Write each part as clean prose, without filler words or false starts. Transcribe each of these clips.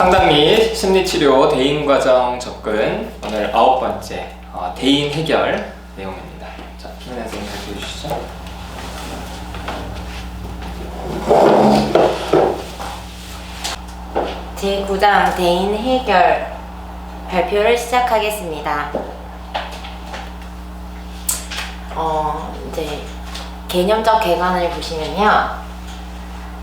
상담 및 심리치료 대인과정 접근 오늘 9번째 대인 해결 내용입니다. 자, 김민아 선생님 발표해 주시죠. 제9장 대인 해결 발표를 시작하겠습니다. 이제 개념적 개관을 보시면요.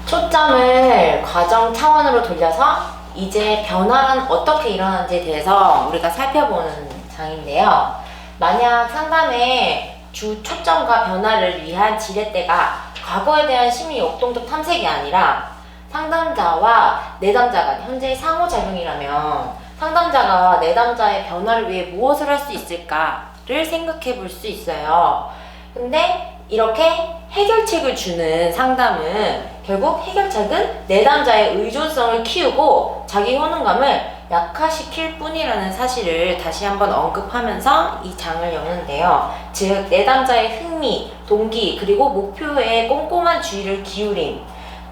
초점을 과정 차원으로 돌려서 이제 변화는 어떻게 일어나는지에 대해서 우리가 살펴보는 장인데요. 만약 상담의 주 초점과 변화를 위한 지렛대가 과거에 대한 심리 역동적 탐색이 아니라 상담자와 내담자가 현재의 상호작용이라면 상담자가 내담자의 변화를 위해 무엇을 할 수 있을까를 생각해 볼 수 있어요. 근데 이렇게 해결책을 주는 상담은 결국 해결책은 내담자의 의존성을 키우고 자기 효능감을 약화시킬 뿐이라는 사실을 다시 한번 언급하면서 이 장을 여는데요. 즉 내담자의 흥미, 동기, 그리고 목표에 꼼꼼한 주의를 기울임,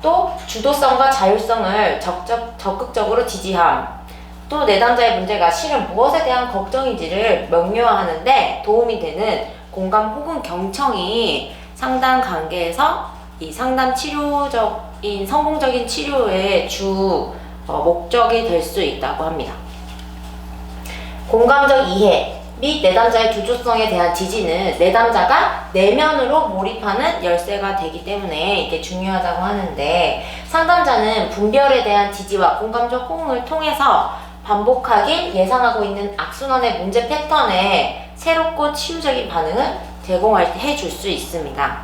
또 주도성과 자율성을 적극적으로 지지함, 또 내담자의 문제가 실은 무엇에 대한 걱정인지를 명료화하는데 도움이 되는 공감 혹은 경청이 상담 관계에서 이 상담 치료적인 성공적인 치료의 주 목적이 될 수 있다고 합니다. 공감적 이해 및 내담자의 주도성에 대한 지지는 내담자가 내면으로 몰입하는 열쇠가 되기 때문에 이게 중요하다고 하는데, 상담자는 분별에 대한 지지와 공감적 호응을 통해서 반복하길 예상하고 있는 악순환의 문제 패턴에 새롭고 치유적인 반응을 해줄 수 있습니다.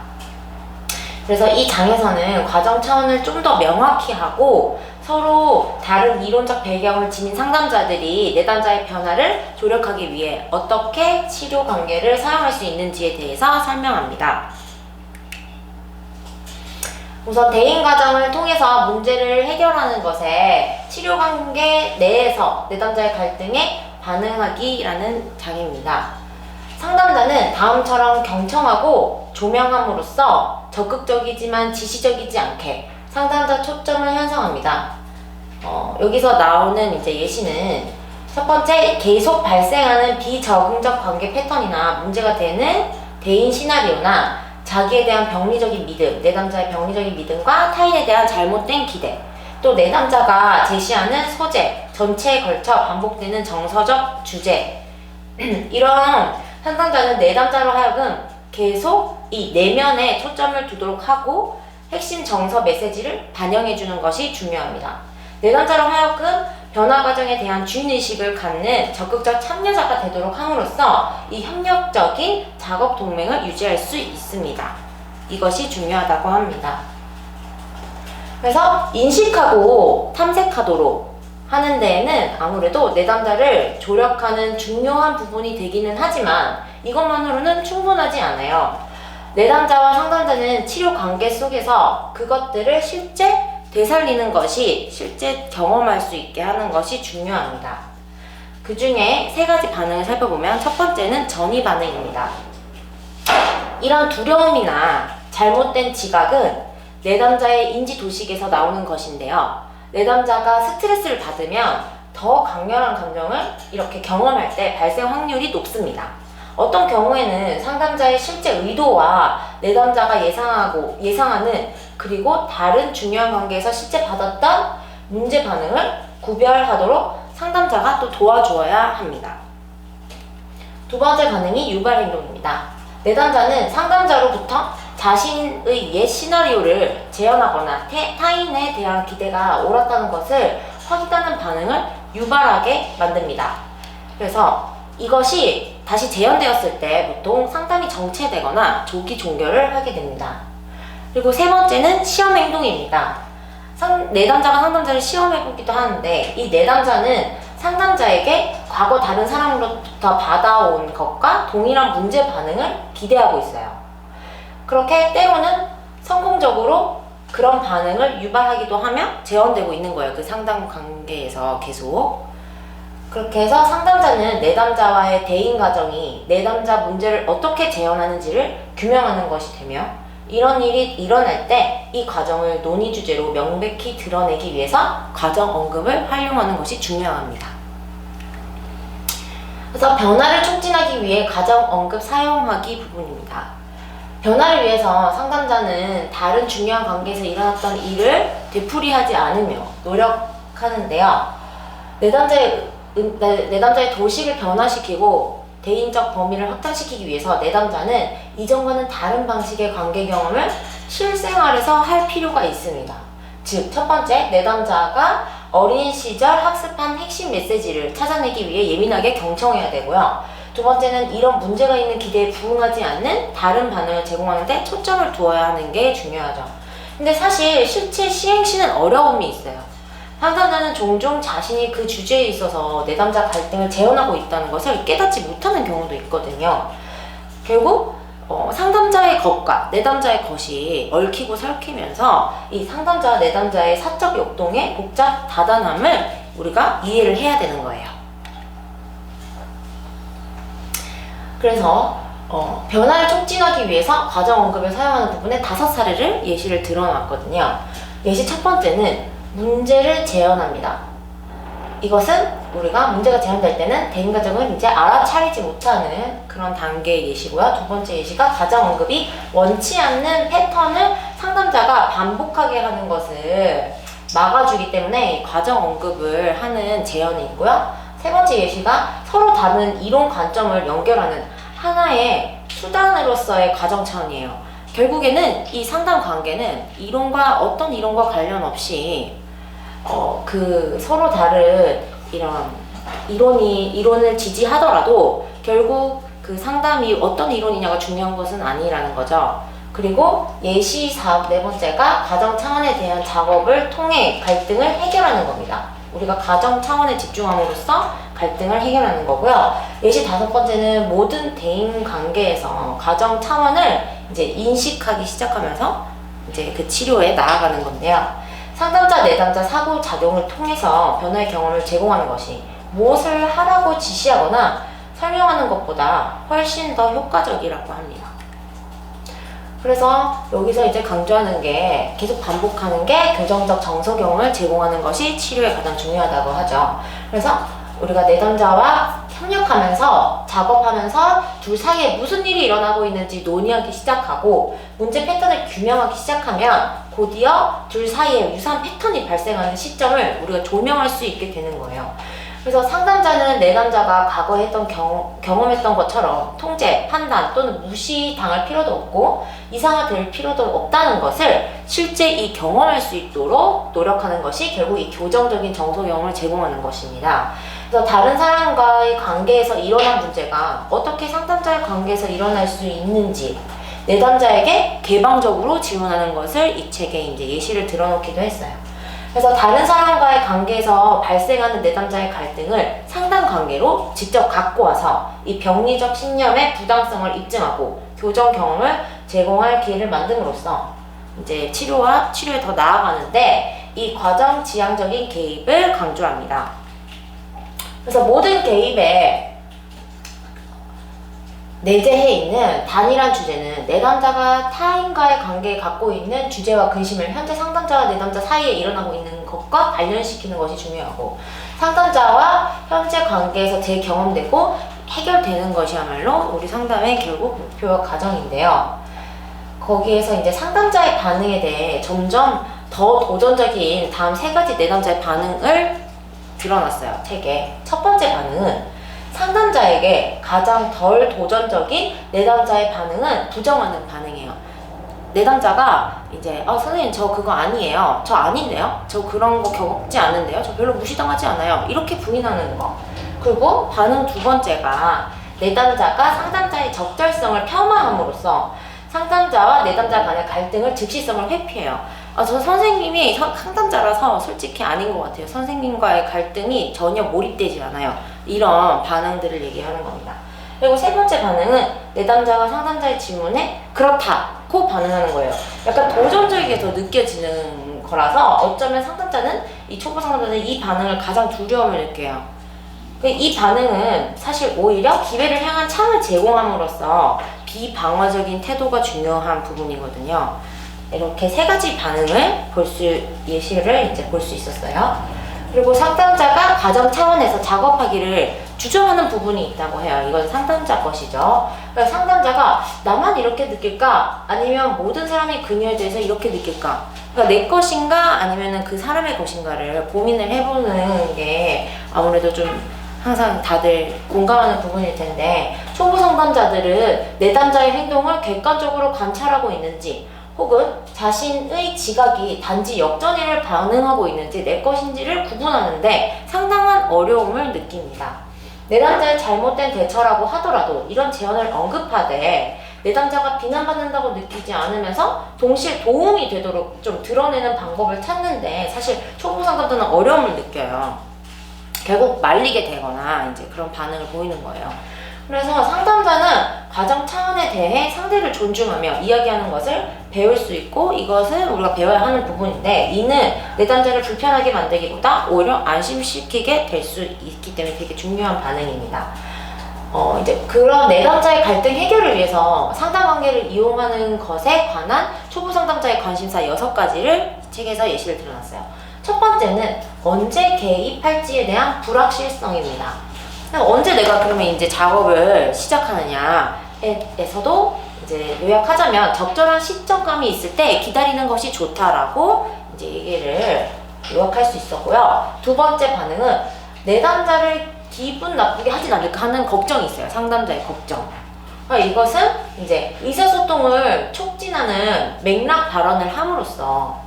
그래서 이 장에서는 과정 차원을 좀 더 명확히 하고 서로 다른 이론적 배경을 지닌 상담자들이 내담자의 변화를 조력하기 위해 어떻게 치료 관계를 사용할 수 있는지에 대해서 설명합니다. 우선 대인 과정을 통해서 문제를 해결하는 것에 치료 관계 내에서 내담자의 갈등에 반응하기라는 장입니다. 상담자는 다음처럼 경청하고 조명함으로써 적극적이지만 지시적이지 않게 상담자 초점을 형성합니다. 여기서 나오는 이제 예시는 첫 번째, 계속 발생하는 비적응적 관계 패턴이나 문제가 되는 대인 시나리오나 자기에 대한 병리적인 믿음, 내담자의 병리적인 믿음과 타인에 대한 잘못된 기대, 또 내담자가 제시하는 소재, 전체에 걸쳐 반복되는 정서적 주제, 이런 상담자는 내담자로 하여금 계속 이 내면에 초점을 두도록 하고 핵심 정서 메시지를 반영해주는 것이 중요합니다. 내담자로 하여금 변화 과정에 대한 주인의식을 갖는 적극적 참여자가 되도록 함으로써 이 협력적인 작업 동맹을 유지할 수 있습니다. 이것이 중요하다고 합니다. 그래서 인식하고 탐색하도록 하는 데에는 아무래도 내담자를 조력하는 중요한 부분이 되기는 하지만 이것만으로는 충분하지 않아요. 내담자와 상담자는 치료 관계 속에서 그것들을 실제 되살리는 것이, 실제 경험할 수 있게 하는 것이 중요합니다. 그 중에 세 가지 반응을 살펴보면 첫 번째는 전이 반응입니다. 이런 두려움이나 잘못된 지각은 내담자의 인지도식에서 나오는 것인데요. 내담자가 스트레스를 받으면 더 강렬한 감정을 이렇게 경험할 때 발생 확률이 높습니다. 어떤 경우에는 상담자의 실제 의도와 내담자가 예상하는 그리고 다른 중요한 관계에서 실제 받았던 문제 반응을 구별하도록 상담자가 또 도와주어야 합니다. 두 번째 반응이 유발 행동입니다. 내담자는 상담자로부터 자신의 옛 시나리오를 재현하거나 타인에 대한 기대가 옳았다는 것을 확인하는 반응을 유발하게 만듭니다. 그래서 이것이 다시 재현되었을 때 보통 상담이 정체되거나 조기 종결을 하게 됩니다. 그리고 세 번째는 시험 행동입니다. 내담자가 상담자를 시험해보기도 하는데 이 내담자는 상담자에게 과거 다른 사람으로부터 받아온 것과 동일한 문제 반응을 기대하고 있어요. 그렇게 때로는 성공적으로 그런 반응을 유발하기도 하며 재현되고 있는 거예요. 그 상담 관계에서 계속. 그렇게 해서 상담자는 내담자와의 대인 과정이 내담자 문제를 어떻게 재현하는지를 규명하는 것이 되며, 이런 일이 일어날 때 이 과정을 논의 주제로 명백히 드러내기 위해서 과정 언급을 활용하는 것이 중요합니다. 그래서 변화를 촉진하기 위해 과정 언급 사용하기 부분입니다. 변화를 위해서 상담자는 다른 중요한 관계에서 일어났던 일을 되풀이하지 않으며 노력하는데요. 내담자의 도식을 변화시키고 대인적 범위를 확장시키기 위해서 내담자는 이전과는 다른 방식의 관계 경험을 실생활에서 할 필요가 있습니다. 즉, 첫 번째, 내담자가 어린 시절 학습한 핵심 메시지를 찾아내기 위해 예민하게 경청해야 되고요. 두 번째는 이런 문제가 있는 기대에 부응하지 않는 다른 반응을 제공하는 데 초점을 두어야 하는 게 중요하죠. 근데 사실 실제 시행시는 어려움이 있어요. 상담자는 종종 자신이 그 주제에 있어서 내담자 갈등을 재현하고 있다는 것을 깨닫지 못하는 경우도 있거든요. 결국 상담자의 것과 내담자의 것이 얽히고 설키면서 이 상담자와 내담자의 사적 역동의 복잡 다단함을 우리가 이해를 해야 되는 거예요. 그래서 변화를 촉진하기 위해서 과정 언급을 사용하는 부분에 5사례를 예시를 들어놨거든요. 예시 첫 번째는 문제를 재현합니다. 이것은 우리가 문제가 재현될 때는 대인과정을 이제 알아차리지 못하는 그런 단계의 예시고요. 두 번째 예시가 과정 언급이 원치 않는 패턴을 상담자가 반복하게 하는 것을 막아주기 때문에 과정 언급을 하는 재현이 있고요. 세 번째 예시가 서로 다른 이론 관점을 연결하는 하나의 수단으로서의 과정 차원이에요. 결국에는 이 상담 관계는 어떤 이론과 관련 없이 그 서로 다른 이런 이론을 지지하더라도 결국 그 상담이 어떤 이론이냐가 중요한 것은 아니라는 거죠. 그리고 예시 네 번째가 과정 차원에 대한 작업을 통해 갈등을 해결하는 겁니다. 우리가 과정 차원에 집중함으로써 갈등을 해결하는 거고요. 예시 5번째는 모든 대인 관계에서 과정 차원을 이제 인식하기 시작하면서 이제 그 치료에 나아가는 건데요. 상담자, 내담자 상호작용을 통해서 변화의 경험을 제공하는 것이 무엇을 하라고 지시하거나 설명하는 것보다 훨씬 더 효과적이라고 합니다. 그래서 여기서 이제 강조하는 게 계속 반복하는 게 교정적 정서 경험을 제공하는 것이 치료에 가장 중요하다고 하죠. 그래서 우리가 내담자와 협력하면서 작업하면서 둘 사이에 무슨 일이 일어나고 있는지 논의하기 시작하고 문제 패턴을 규명하기 시작하면 곧이어 둘 사이에 유사한 패턴이 발생하는 시점을 우리가 조명할 수 있게 되는 거예요. 그래서 상담자는 내담자가 과거에 경험했던 것처럼 통제, 판단 또는 무시당할 필요도 없고 이상화될 필요도 없다는 것을 실제 경험할 수 있도록 노력하는 것이 결국 이 교정적인 정서 경험을 제공하는 것입니다. 그래서 다른 사람과의 관계에서 일어난 문제가 어떻게 상담자의 관계에서 일어날 수 있는지 내담자에게 개방적으로 질문하는 것을 이 책에 이제 예시를 들어놓기도 했어요. 그래서 다른 사람과의 관계에서 발생하는 내담자의 갈등을 상담 관계로 직접 갖고 와서 이 병리적 신념의 부당성을 입증하고 교정 경험을 제공할 기회를 만듦으로써 이제 치료에 더 나아가는데 이 과정 지향적인 개입을 강조합니다. 그래서 모든 개입에 내재해 있는 단일한 주제는 내담자가 타인과의 관계에 갖고 있는 주제와 근심을 현재 상담자와 내담자 사이에 일어나고 있는 것과 관련시키는 것이 중요하고 상담자와 현재 관계에서 재경험되고 해결되는 것이야말로 우리 상담의 결국 목표와 과정인데요. 거기에서 이제 상담자의 반응에 대해 점점 더 도전적인 다음 3가지 내담자의 반응을 드러났어요, 책에. 첫 번째 반응은 상담자에게 가장 덜 도전적인 내담자의 반응은 부정하는 반응이에요. 내담자가 이제 선생님 저 그거 아니에요. 저 아닌데요. 저 그런 거 겪지 않은데요. 저 별로 무시당하지 않아요. 이렇게 부인하는 거. 그리고 반응 두 번째가 내담자가 상담자의 적절성을 폄하함으로써 상담자와 내담자 간의 갈등을 즉시성을 회피해요. 저 선생님이 상담자라서 솔직히 아닌 것 같아요. 선생님과의 갈등이 전혀 몰입되지 않아요. 이런 반응들을 얘기하는 겁니다. 그리고 세 번째 반응은 내담자가 상담자의 질문에 그렇다고 반응하는 거예요. 약간 도전적이게 더 느껴지는 거라서 어쩌면 상담자는 이 초보 상담자는 이 반응을 가장 두려움을 느껴요. 이 반응은 사실 오히려 기회를 향한 창을 제공함으로써 비방어적인 태도가 중요한 부분이거든요. 이렇게 세 가지 반응을 예시를 이제 볼 수 있었어요. 그리고 상담자가 가정 차원에서 작업하기를 주저하는 부분이 있다고 해요. 이건 상담자 것이죠. 그러니까 상담자가 나만 이렇게 느낄까? 아니면 모든 사람이 그녀에 대해서 이렇게 느낄까? 그러니까 내 것인가? 아니면 그 사람의 것인가를 고민을 해보는 게 아무래도 좀 항상 다들 공감하는 부분일 텐데, 초보 상담자들은 내담자의 행동을 객관적으로 관찰하고 있는지, 혹은 자신의 지각이 단지 역전이를 반응하고 있는지 내 것인지를 구분하는데 상당한 어려움을 느낍니다. 내담자의 잘못된 대처라고 하더라도 이런 제언을 언급하되 내담자가 비난받는다고 느끼지 않으면서 동시에 도움이 되도록 좀 드러내는 방법을 찾는데 사실 초보 상담자는 어려움을 느껴요. 결국 말리게 되거나 이제 그런 반응을 보이는 거예요. 그래서 상담자는 가정 차원에 대해 상대를 존중하며 이야기하는 것을 배울 수 있고, 이것은 우리가 배워야 하는 부분인데, 이는 내담자를 불편하게 만들기보다 오히려 안심시키게 될 수 있기 때문에 되게 중요한 반응입니다. 이제 그런 내담자의 갈등 해결을 위해서 상담 관계를 이용하는 것에 관한 초보 상담자의 관심사 6가지를 책에서 예시를 들어놨어요. 첫 번째는 언제 개입할지에 대한 불확실성입니다. 언제 내가 그러면 이제 작업을 시작하느냐에서도 이제 요약하자면 적절한 시점감이 있을 때 기다리는 것이 좋다라고 이제 얘기를 요약할 수 있었고요. 두 번째 반응은 내담자를 기분 나쁘게 하진 않을까 하는 걱정이 있어요. 상담자의 걱정. 이것은 이제 의사소통을 촉진하는 맥락 발언을 함으로써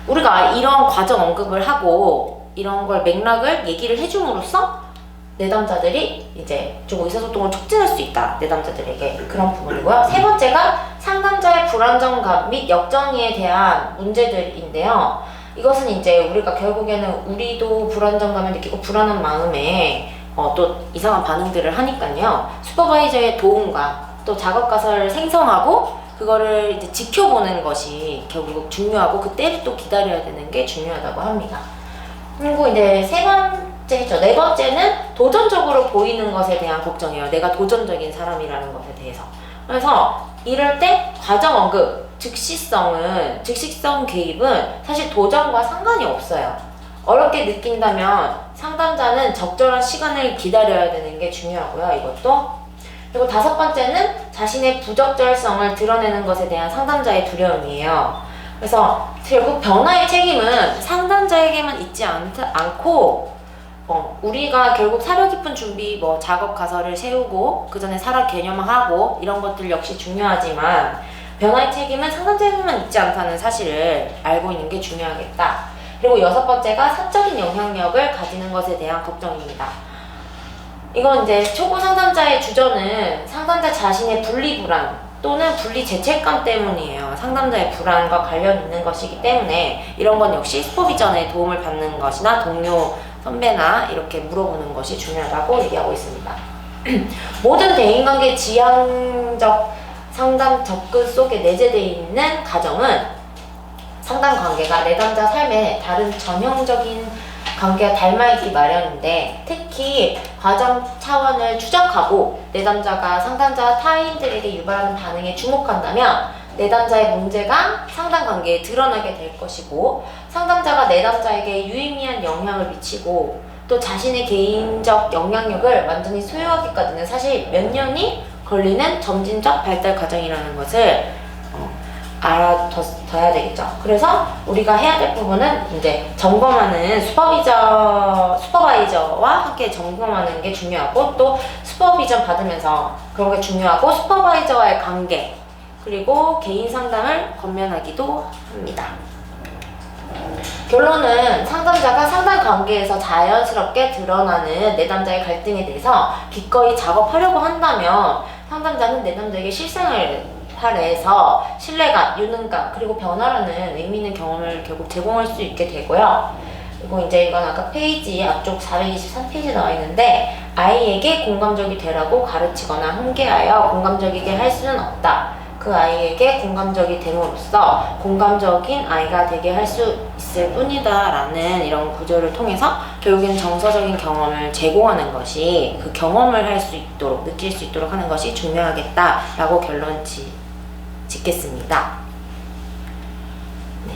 우리가 이런 과정 언급을 하고 이런 걸 맥락을 얘기를 해줌으로써 내담자들이 이제 좀 의사소통을 촉진할 수 있다. 내담자들에게 그런 부분이고요. 세 번째가 상담자의 불안정감 및 역정의에 대한 문제들인데요. 이것은 이제 우리가 결국에는 우리도 불안정감을 느끼고 불안한 마음에 또 이상한 반응들을 하니까요. 슈퍼바이저의 도움과 또 작업 가설을 생성하고 그거를 이제 지켜보는 것이 결국 중요하고 그때를 또 기다려야 되는 게 중요하다고 합니다. 그리고 이제 네 번째는 도전적으로 보이는 것에 대한 걱정이에요. 내가 도전적인 사람이라는 것에 대해서. 그래서 이럴 때 과정 언급, 즉시성 개입은 사실 도전과 상관이 없어요. 어렵게 느낀다면 상담자는 적절한 시간을 기다려야 되는 게 중요하고요. 이것도. 그리고 다섯 번째는 자신의 부적절성을 드러내는 것에 대한 상담자의 두려움이에요. 그래서 결국 변화의 책임은 상담자에게만 있지 않고 우리가 결국 사려 깊은 준비, 작업 가설을 세우고 그 전에 사라 개념화하고 이런 것들 역시 중요하지만 변화의 책임은 상담자에게만 있지 않다는 사실을 알고 있는 게 중요하겠다. 그리고 여섯 번째가 사적인 영향력을 가지는 것에 대한 걱정입니다. 이건 이제 초보 상담자의 주저는 상담자 자신의 분리불안 또는 분리 죄책감 때문이에요. 상담자의 불안과 관련 있는 것이기 때문에 이런 건 역시 슈퍼비전의 도움을 받는 것이나 동료, 선배나 이렇게 물어보는 것이 중요하다고 얘기하고 있습니다. 모든 대인관계 지향적 상담 접근 속에 내재되어 있는 가정은 상담 관계가 내담자 삶에 다른 전형적인 관계가 닮아있기 마련인데, 특히 과정 차원을 추적하고 내담자가 상담자 타인들에게 유발하는 반응에 주목한다면 내담자의 문제가 상담 관계에 드러나게 될 것이고, 상담자가 내담자에게 유의미한 영향을 미치고 또 자신의 개인적 영향력을 완전히 소유하기까지는 사실 몇 년이 걸리는 점진적 발달 과정이라는 것을 알아둬야 되겠죠. 그래서 우리가 해야 될 부분은 이제 점검하는 슈퍼바이저와 함께 점검하는 게 중요하고, 또 슈퍼비전 받으면서 그런 게 중요하고, 슈퍼바이저와의 관계, 그리고 개인 상담을 권면하기도 합니다. 결론은 상담자가 상담 관계에서 자연스럽게 드러나는 내담자의 갈등에 대해서 기꺼이 작업하려고 한다면 상담자는 내담자에게 실생활 해서 신뢰감, 유능감, 그리고 변화라는 의미 있는 경험을 결국 제공할 수 있게 되고요. 그리고 이제 이건 아까 페이지 앞쪽 423페이지에 나와 있는데, 아이에게 공감적이 되라고 가르치거나 훈계하여 공감적이게 할 수는 없다. 그 아이에게 공감적이 됨으로써 공감적인 아이가 되게 할 수 있을 뿐이다라는 이런 구조를 통해서 결국엔 정서적인 경험을 제공하는 것이 그 경험을 할 수 있도록 느낄 수 있도록 하는 것이 중요하겠다라고 결론 짓겠습니다. 네,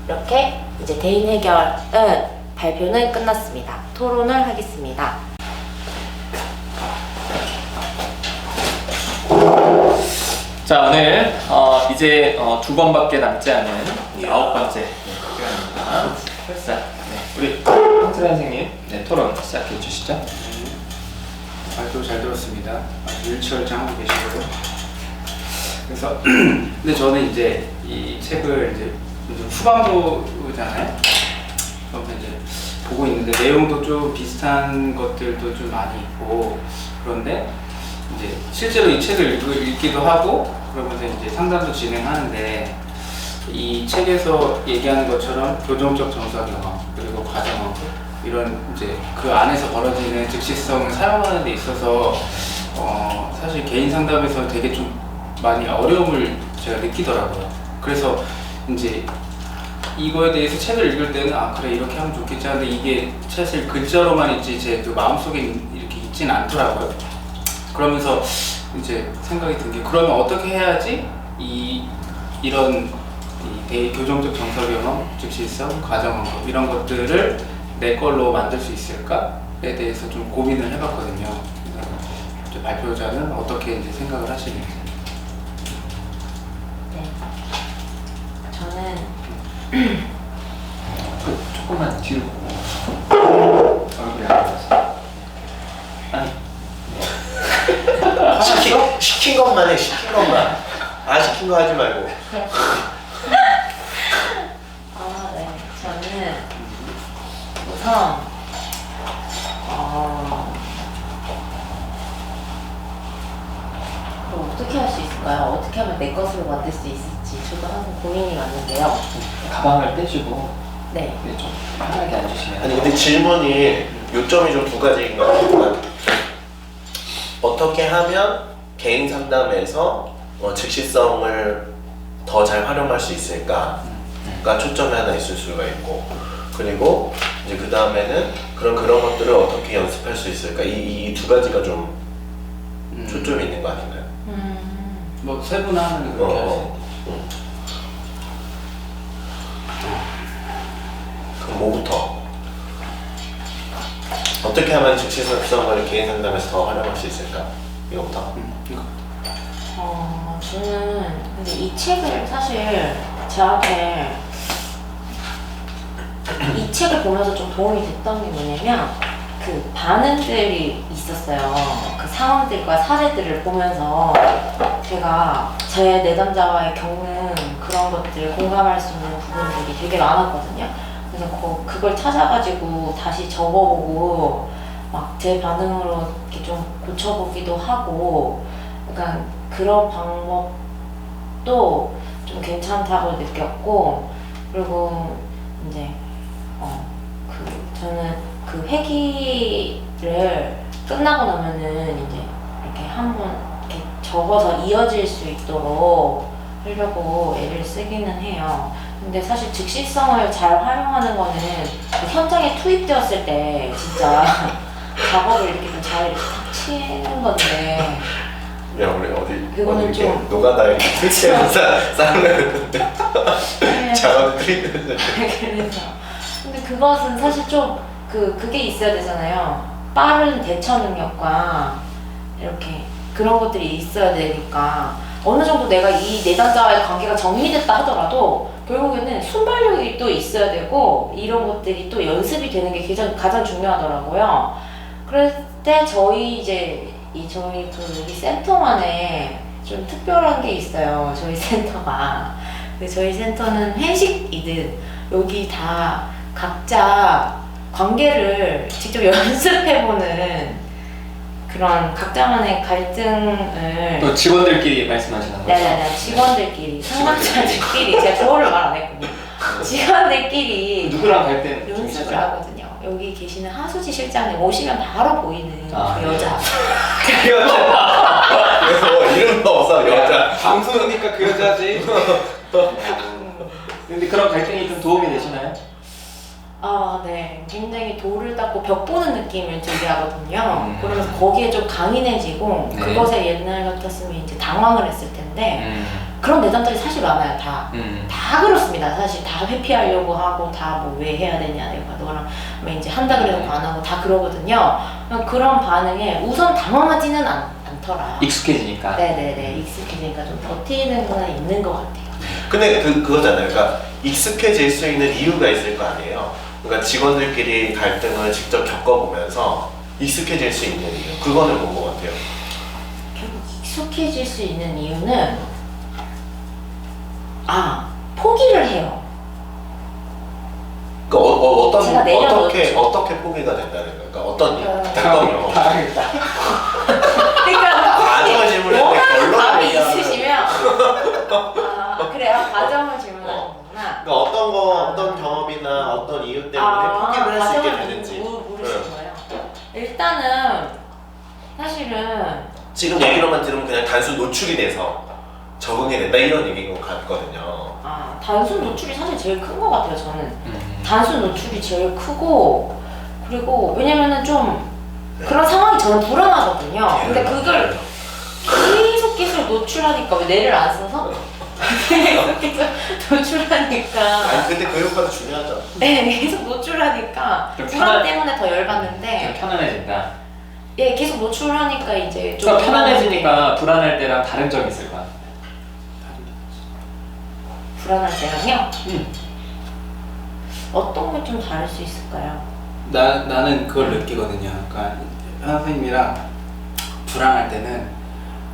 이렇게 이제 대인 해결은 발표는 끝났습니다. 토론을 하겠습니다. 자, 오늘 이제 두 번밖에 남지 않은 9번째 시간입니다. 자, 네, 우리 황철 선생님 토론 시작해 주시죠. 발표 잘 들었습니다. 아주 일치월장하고 계시고요. 그래서 근데 저는 이제 이 책을 이제 후반부잖아요. 그래서 이제 보고 있는데 내용도 좀 비슷한 것들도 좀 많이 있고, 그런데 이제 실제로 이 책을 읽기도 하고 그러면서 이제 상담도 진행하는데, 이 책에서 얘기하는 것처럼 교정적 정서 경험 그리고 과정하고 이런 이제 그 안에서 벌어지는 즉시성을 사용하는 데 있어서 사실 개인 상담에서 되게 좀 많이 어려움을 제가 느끼더라고요. 그래서 이제 이거에 대해서 책을 읽을 때는 아 그래 이렇게 하면 좋겠지 하는데, 이게 사실 글자로만 있지 제 그 마음속에 이렇게 있지는 않더라고요. 그러면서 이제 생각이 든 게, 그러면 어떻게 해야지 이런 교정적 정서 경험, 즉시성, 가정언급 이런 것들을 내 걸로 만들 수 있을까에 대해서 좀 고민을 해봤거든요. 그래서 이제 발표자는 어떻게 이제 생각을 하시는지. 네, 저는 조금만 뒤로 얼굴이 안 보여서. 아니 시킨 것만 해, 시킨 것만. 안 시킨 거 하지 말고. 네, 저는 우선 그럼 어떻게 할 수 있을까요? 어떻게 하면 내 것으로 만들 수 있을지 저도 항상 고민이 많은데요. 가방을 떼주고 네, 좀 편하게 앉으시면. 아니 근데 질문이 요점이 좀 두 가지인 것 같아요. 어떻게 하면 개인 상담에서 즉시성을 더 잘 활용할 수 있을까가 초점이 하나 있을 수가 있고, 그리고 이제 그 다음에는 그런 것들을 어떻게 연습할 수 있을까, 이 두 가지가 좀 초점이 있는 거 아닌가요? 뭐 세분화하면 그렇게 할 수 있고. 그럼 뭐부터? 어떻게 하면 즉시성을 개인 상담에서 더 활용할 수 있을까? 이거부터. 저는 근데 이 책을 사실 저한테 이 책을 보면서 좀 도움이 됐던 게 뭐냐면 그 반응들이 있었어요. 그 상황들과 사례들을 보면서 제가 제 내담자와의 겪는 그런 것들을 공감할 수 있는 부분들이 되게 많았거든요. 그래서 그걸 찾아가지고 다시 적어보고 막 제 반응으로 이렇게 좀 고쳐보기도 하고, 약간 그런 방법도 좀 괜찮다고 느꼈고, 그리고 이제 저는 그 회기를 끝나고 나면은 이제 이렇게 한번 이렇게 적어서 이어질 수 있도록 하려고 애를 쓰기는 해요. 근데 사실 즉시성을 잘 활용하는 거는 그 현장에 투입되었을 때 진짜 작업을 이렇게 좀 잘 탁 치는 건데, 야 우리 어디 그거는 어디 좀- 노가다 이렇게 트치면서 싸우는 작업 트리는데. 그래서 근데 그것은 사실 좀 그게 있어야 되잖아요. 빠른 대처 능력과 이렇게 그런 것들이 있어야 되니까, 어느 정도 내가 이 내담자와의 관계가 정리됐다 하더라도 결국에는 순발력이 또 있어야 되고, 이런 것들이 또 연습이 되는 게 가장 중요하더라고요. 그럴 때 저희 여기 센터만에 좀 특별한 게 있어요. 저희 센터가. 근데 저희 센터는 회식이든 여기 다 각자 관계를 직접 연습해보는 그런 각자만의 갈등을, 또 직원들끼리 말씀하시는 거죠? 네네네, 직원들끼리, 상담자들끼리, 제가 조언을 말 안 했거든요. 직원들끼리 누구랑 갈 때 좀 연습을 있으시죠? 하거든요. 여기 계시는 하수지 실장님 오시면 바로 보이는 아, 그 여자. 그 여자 그래서 이름도 없어 여자. 방송이니까 그 여자지. 근데 그런 갈등이 좀 도움이 되시나요? 아, 네. 굉장히 돌을 닦고 벽 보는 느낌을 들게 하거든요. 음. 그러면서 거기에 좀 강인해지고 네. 그것에 옛날 같았으면 이제 당황을 했을 텐데 그런 내담들이 사실 많아요. 다 그렇습니다. 사실 다 회피하려고 하고 다 뭐 왜 해야 되냐 내가 너랑 뭐 이제 한다 그래도 안 하고 다 그러거든요. 그런 반응에 우선 당황하지는 않더라. 익숙해지니까. 네네네. 익숙해지니까 좀 버티는 건 있는 것 같아요. 근데 그거잖아요. 그러니까 익숙해질 수 있는 이유가 있을 거 아니에요. 그러니까 직원들끼리 갈등을 직접 겪어보면서 익숙해질 수 있는 이유. 그거는 본 것 같아요. 결국 익숙해질 수 있는 이유는 포기를 해요. 그러니까 제가 내려놓죠. 어떻게 포기가 된다는 거예요? 그러니까 어떤 경우? 다 하겠다. 그러니까 과정을 질문했는데 원하는 결론을 답이 얘기하면 있으시면 그래요? 과정을 질문하시는구나. 그러니까 어떤 경험이나 어떤 이유 때문에 포기를 할 수 있게 되는지. 물으신 거예요. 일단은 사실은 지금 얘기로만 들으면 그냥 단순 노출이 돼서 적응이 된다 이런 얘기인 것 같거든요. 단순 노출이 사실 제일 큰 것 같아요. 저는 단순 노출이 제일 크고 그리고 왜냐면은 좀 그런 상황이 저는 불안하거든요. 근데 그걸 계속 노출하니까 왜 뇌를 안 써서 계속 노출하니까 아니 근데 그 효과도 중요하죠. 네 계속 노출하니까 좀 불안 때문에 더 열받는데 좀 편안해진다. 예 계속 노출하니까 이제 좀 그러니까 편안해지니까 불안할 때랑 다른 점이 있을 것 같아요. 불안할 때랑요. 어떤 게 좀 다를 수 있을까요? 나는 그걸 느끼거든요. 그러니까 현 선생님이랑 불안할 때는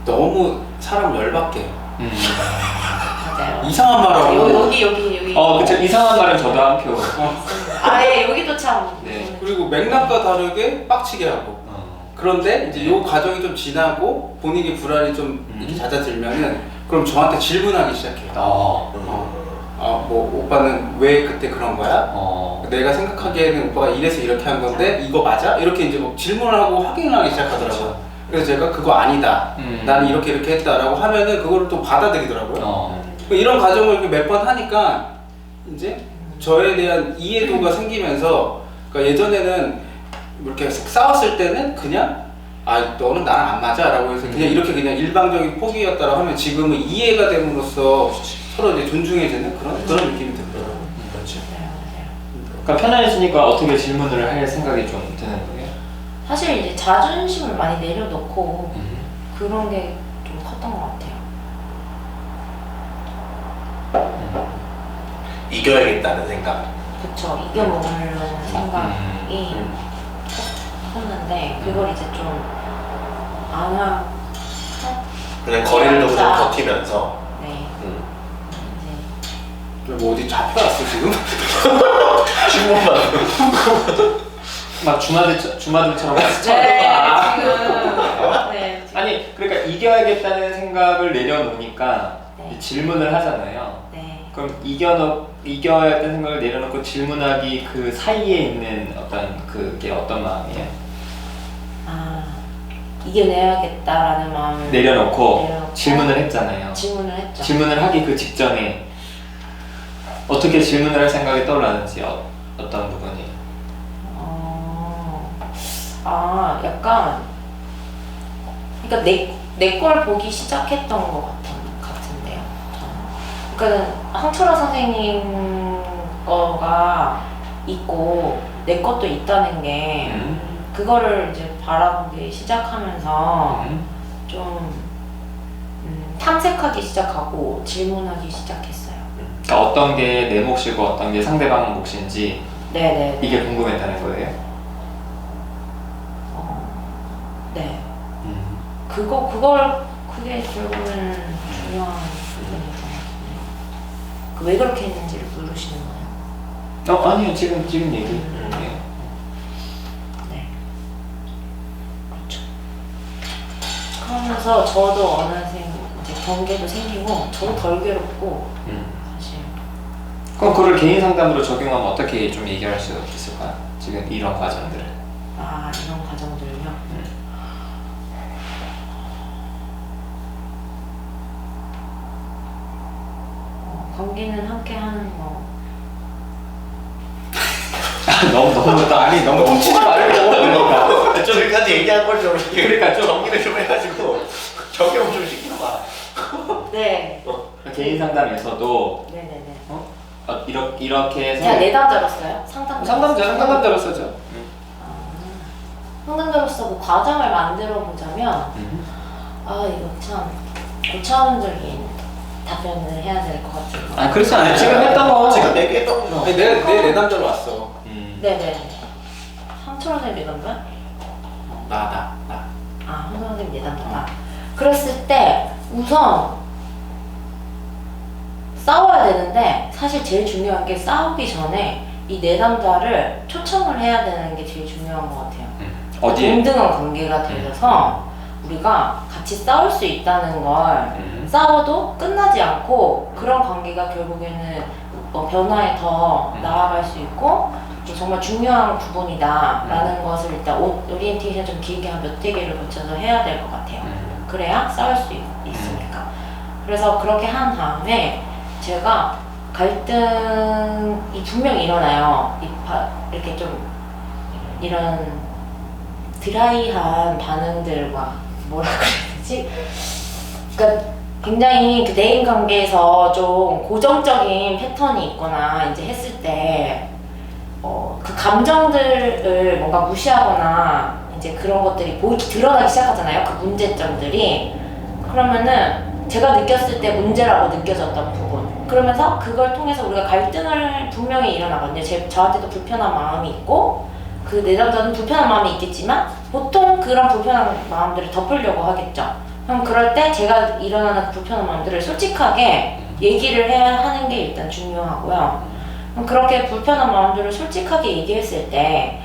너무 사람 열받게 해요. 맞아요. 이상한 말하고 여기. 그쵸. 이상한 말은 저도 한 표. 예, 여기도 참. 네. 그리고 맥락과 다르게 빡치게 하고. 그런데 이제 요 과정이 좀 지나고 본인이 불안이 좀 이렇게 잦아들면은 그럼 저한테 질문하기 시작해요. 뭐 오빠는 왜 그때 그런 거야? 내가 생각하기에는 오빠가 이래서 이렇게 한 건데 이거 맞아? 이렇게 이제 뭐 질문을 하고 확인을 하기 시작하더라고요. 그래서 제가 그거 아니다. 나는 이렇게 했다라고 하면은 그거를 또 받아들이더라고요. 이런 과정을 몇 번 하니까 이제 저에 대한 이해도가 생기면서 그러니까 예전에는 이렇게 싸웠을 때는 그냥 너는 나랑 안 맞아 라고 해서 그냥 이렇게 그냥 일방적인 포기였다라고 하면 지금은 이해가 됨으로써 서로 이제 존중해지는 그런 느낌이 들더라고요. 그렇지. 그러니까 편안해지니까 어떻게 질문을 할 생각이 좀 드는 거예요? 사실 이제 자존심을 많이 내려놓고 그런 게 좀 컸던 것 같아요. 이겨야겠다는 생각. 그쵸. 이겨먹으려는 생각이 컸는데 그걸 이제 좀 안 하고 그냥 거리를 두고 좀 피하자. 버티면서. 네. 이제 뭐 어디 잡혀왔어 지금? 신문만. 막 주마등처럼 네, 지금 아니 그러니까 이겨야겠다는 생각을 내려놓으니까 네. 질문을 하잖아요. 네. 그럼 이겨야겠다는 생각을 내려놓고 질문하기 그 사이에 있는 그게 어떤 마음이에요? 이겨내야겠다라는 마음을 내려놓고 질문을 했잖아요. 질문을 했죠. 질문을 하기 그 직전에 어떻게 질문을 할 생각이 떠올랐는지 어떤 부분이? 약간 그러니까 내 걸 보기 시작했던 것 같은데요. 저는. 그러니까 황철아 선생님 거가 있고 내 것도 있다는 게 그거를 이제 바라보기 시작하면서 좀 탐색하기 시작하고 질문하기 시작했어요. 그러니까 어떤 게 내 몫이고 어떤 게 상대방 몫인지 네네. 이게 궁금했다는 거예요? 네. 그게 결국은 중요한 부분이죠. 왜 그렇게 했는지를 물으시는 거예요? 아니요 지금 얘기. 네. 그렇죠. 그러면서 저도 어느새 이제 경계도 생기고 저도 덜 괴롭고 사실. 그럼 그걸 개인 상담으로 적용하면 어떻게 좀 얘기할 수 있을까요? 지금 이런 과정들을. 이런 과정들요. 관계는 함께 하는 거. 너무 훔치지 말고. 그러니까. 지금까지 얘기한 걸 좀 그러니까 좀 정리를 좀 해가지고 적용 좀 시켜봐. 네. 개인 상담에서도 네네네. 이렇게 해서 제가 내담자로서요? 상담자로서죠. 상담자로서 그 과정을 만들어 보자면 이거 참 고차원적인 답변을 해야 될 것 같아요. 그렇지 않아요. 지금 했던 거. 지금 얘기했던 거. 아니, 내 내담자로 왔어. 네네. 상철 선생님 내담자? 나. 황선 선생님 내담자다. 그랬을 때 우선 싸워야 되는데 사실 제일 중요한 게 싸우기 전에 이 내담자를 초청을 해야 되는 게 제일 중요한 것 같아요. 어디에? 동등한 관계가 되어서 우리가 같이 싸울 수 있다는 걸 싸워도 끝나지 않고 그런 관계가 결국에는 변화에 더 나아갈 수 있고 정말 중요한 부분이다라는 것을 일단 오리엔테이션 좀 길게 한 몇 대기를 거쳐서 해야 될 것 같아요. 그래야 싸울 수 있으니까. 그래서 그렇게 한 다음에 제가 갈등이 분명히 일어나요. 이렇게 좀 이런 드라이한 반응들과 뭐라 그래야 되지? 그러니까 굉장히 그 대인 관계에서 좀 고정적인 패턴이 있거나 이제 했을 때 그 감정들을 뭔가 무시하거나 이제 그런 것들이 드러나기 시작하잖아요. 그 문제점들이. 그러면은 제가 느꼈을 때 문제라고 느껴졌던 부분. 그러면서 그걸 통해서 우리가 갈등을 분명히 일어나거든요. 저한테도 불편한 마음이 있고 그 내담자는 불편한 마음이 있겠지만 보통 그런 불편한 마음들을 덮으려고 하겠죠. 그럼 그럴 때 제가 일어나는 그 불편한 마음들을 솔직하게 얘기를 해야 하는 게 일단 중요하고요. 그럼 그렇게 불편한 마음들을 솔직하게 얘기했을 때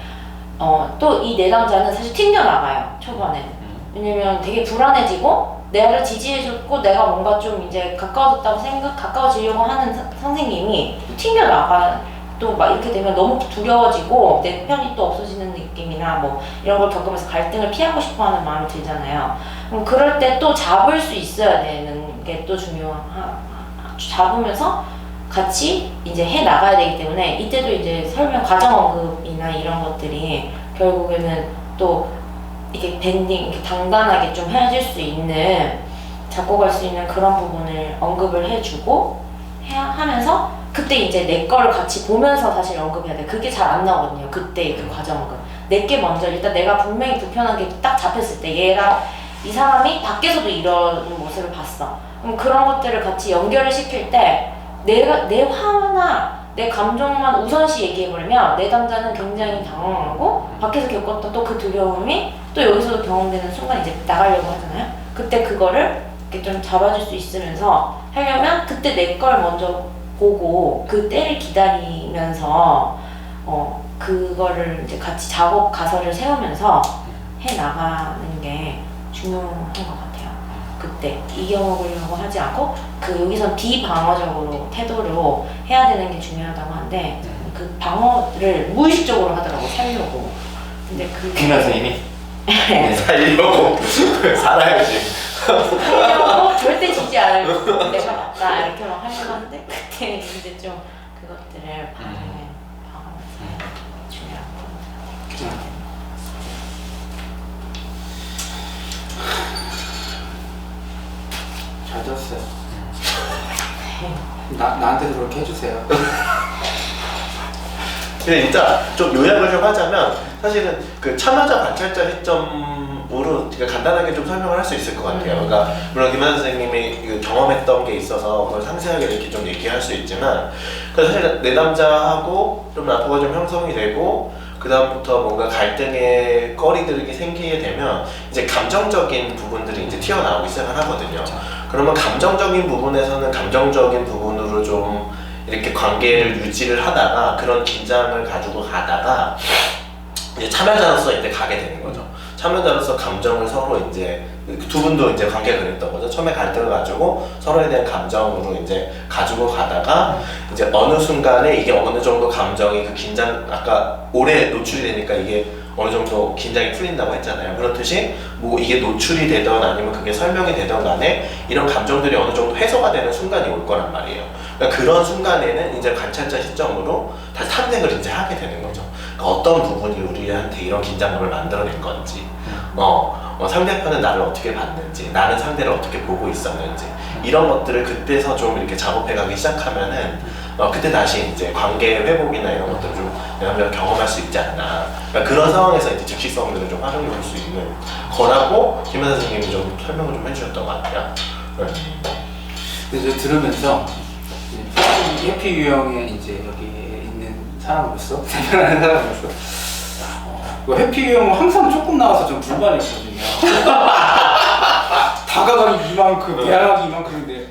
또 이 내담자는 사실 튕겨나가요. 초반에는. 왜냐면 되게 불안해지고 내가 지지해줬고 내가 뭔가 좀 이제 가까워지려고 하는 선생님이 튕겨나가. 또 막 이렇게 되면 너무 두려워지고 내 편이 또 없어지는 느낌이나 뭐 이런 걸 겪으면서 갈등을 피하고 싶어 하는 마음이 들잖아요. 그럼 그럴 때 또 잡을 수 있어야 되는 게 또 잡으면서 같이 이제 해 나가야 되기 때문에 이때도 이제 설명 과정 언급이나 이런 것들이 결국에는 또 이렇게 밴딩 이렇게 단단하게 좀 헤어질 수 있는 잡고 갈 수 있는 그런 부분을 언급을 해주고 하면서 그때 이제 내 거를 같이 보면서 사실 언급해야 돼. 그게 잘 안 나오거든요. 그때 그 과정 언급. 내게 먼저 일단 내가 분명히 불편한 게 딱 잡혔을 때 얘랑 이 사람이 밖에서도 이런 모습을 봤어. 그럼 그런 것들을 같이 연결을 시킬 때 내 화나 내 감정만 우선시 얘기해버리면 내담자는 굉장히 당황하고 밖에서 겪었던 또 그 두려움이 또 여기서도 경험되는 순간 이제 나가려고 하잖아요. 그때 그거를 이렇게 좀 잡아줄 수 있으면서 하려면 그때 내 걸 먼저 보고 그 때를 기다리면서 그거를 이제 같이 작업 가설을 세우면서 해 나가는 게 중요한 것 같아요. 그때 이겨먹으려고 하지 않고 여기선 비방어적으로 태도로 해야 되는 게 중요하다고 하는데 그 방어를 무의식적으로 하더라고 살려고. 근데 김나 선생님이 살려고 살아야지. 살려고 절대 지지 않을 내가 맞다 이렇게 막 하려고 하는데 그때 이제 좀 그것들을 방어하면서 중요한 것 같아요. 잘 들었어요. 나한테도 그렇게 해주세요. 근데 진짜 좀 요약을 좀 하자면 사실은 그 참여자 관찰자 시점으로 제가 간단하게 좀 설명을 할 수 있을 것 같아요. 그러니까 물론 김한 선생님이 경험했던 게 있어서 그걸 상세하게 이렇게 좀 얘기할 수 있지만 그 사실 내담자하고 좀 라포가 좀 형성이 되고 그 다음부터 뭔가 갈등의 거리들이 생기게 되면 이제 감정적인 부분들이 이제 튀어나오기 시작을 하거든요. 그러면 감정적인 부분에서는 감정적인 부분으로 좀 이렇게 관계를 유지를 하다가 그런 긴장을 가지고 가다가 이제 참여자로서 이제 가게 되는 거죠. 참여자로서 감정을 서로 이제 두 분도 이제 관계가 그랬던 거죠. 처음에 갈등을 가지고 서로에 대한 감정으로 이제 가지고 가다가 이제 어느 순간에 이게 어느 정도 감정이 그 긴장 아까 오래 노출이 되니까 이게 어느 정도 긴장이 풀린다고 했잖아요. 그렇듯이 뭐 이게 노출이 되던 아니면 그게 설명이 되던 간에 이런 감정들이 어느 정도 해소가 되는 순간이 올 거란 말이에요. 그러니까 그런 순간에는 이제 관찰자 시점으로 다시 탐색을 이제 하게 되는 거죠. 그러니까 어떤 부분이 우리한테 이런 긴장감을 만들어낸 건지, 상대편은 나를 어떻게 봤는지, 나는 상대를 어떻게 보고 있었는지, 이런 것들을 그때서 좀 이렇게 작업해가기 시작하면은 그때 다시 이제 관계 회복이나 이런 것들을 좀 내가 경험할 수 있지 않나. 그러니까 그런 상황에서 이제 즉시성들을 좀 활용해 볼 수 있는 거라고 김현 선생님이 좀 설명을 좀 해주셨던 것 같아요. 네. 그래서 들으면서 해피 유형에 이제 여기 있는 사람으로서 대변하는 사람으로서 해피 유형은 항상 조금 나와서 좀 불만이 있거든요. 다가가기 이만큼, 대항하기 이만큼인데.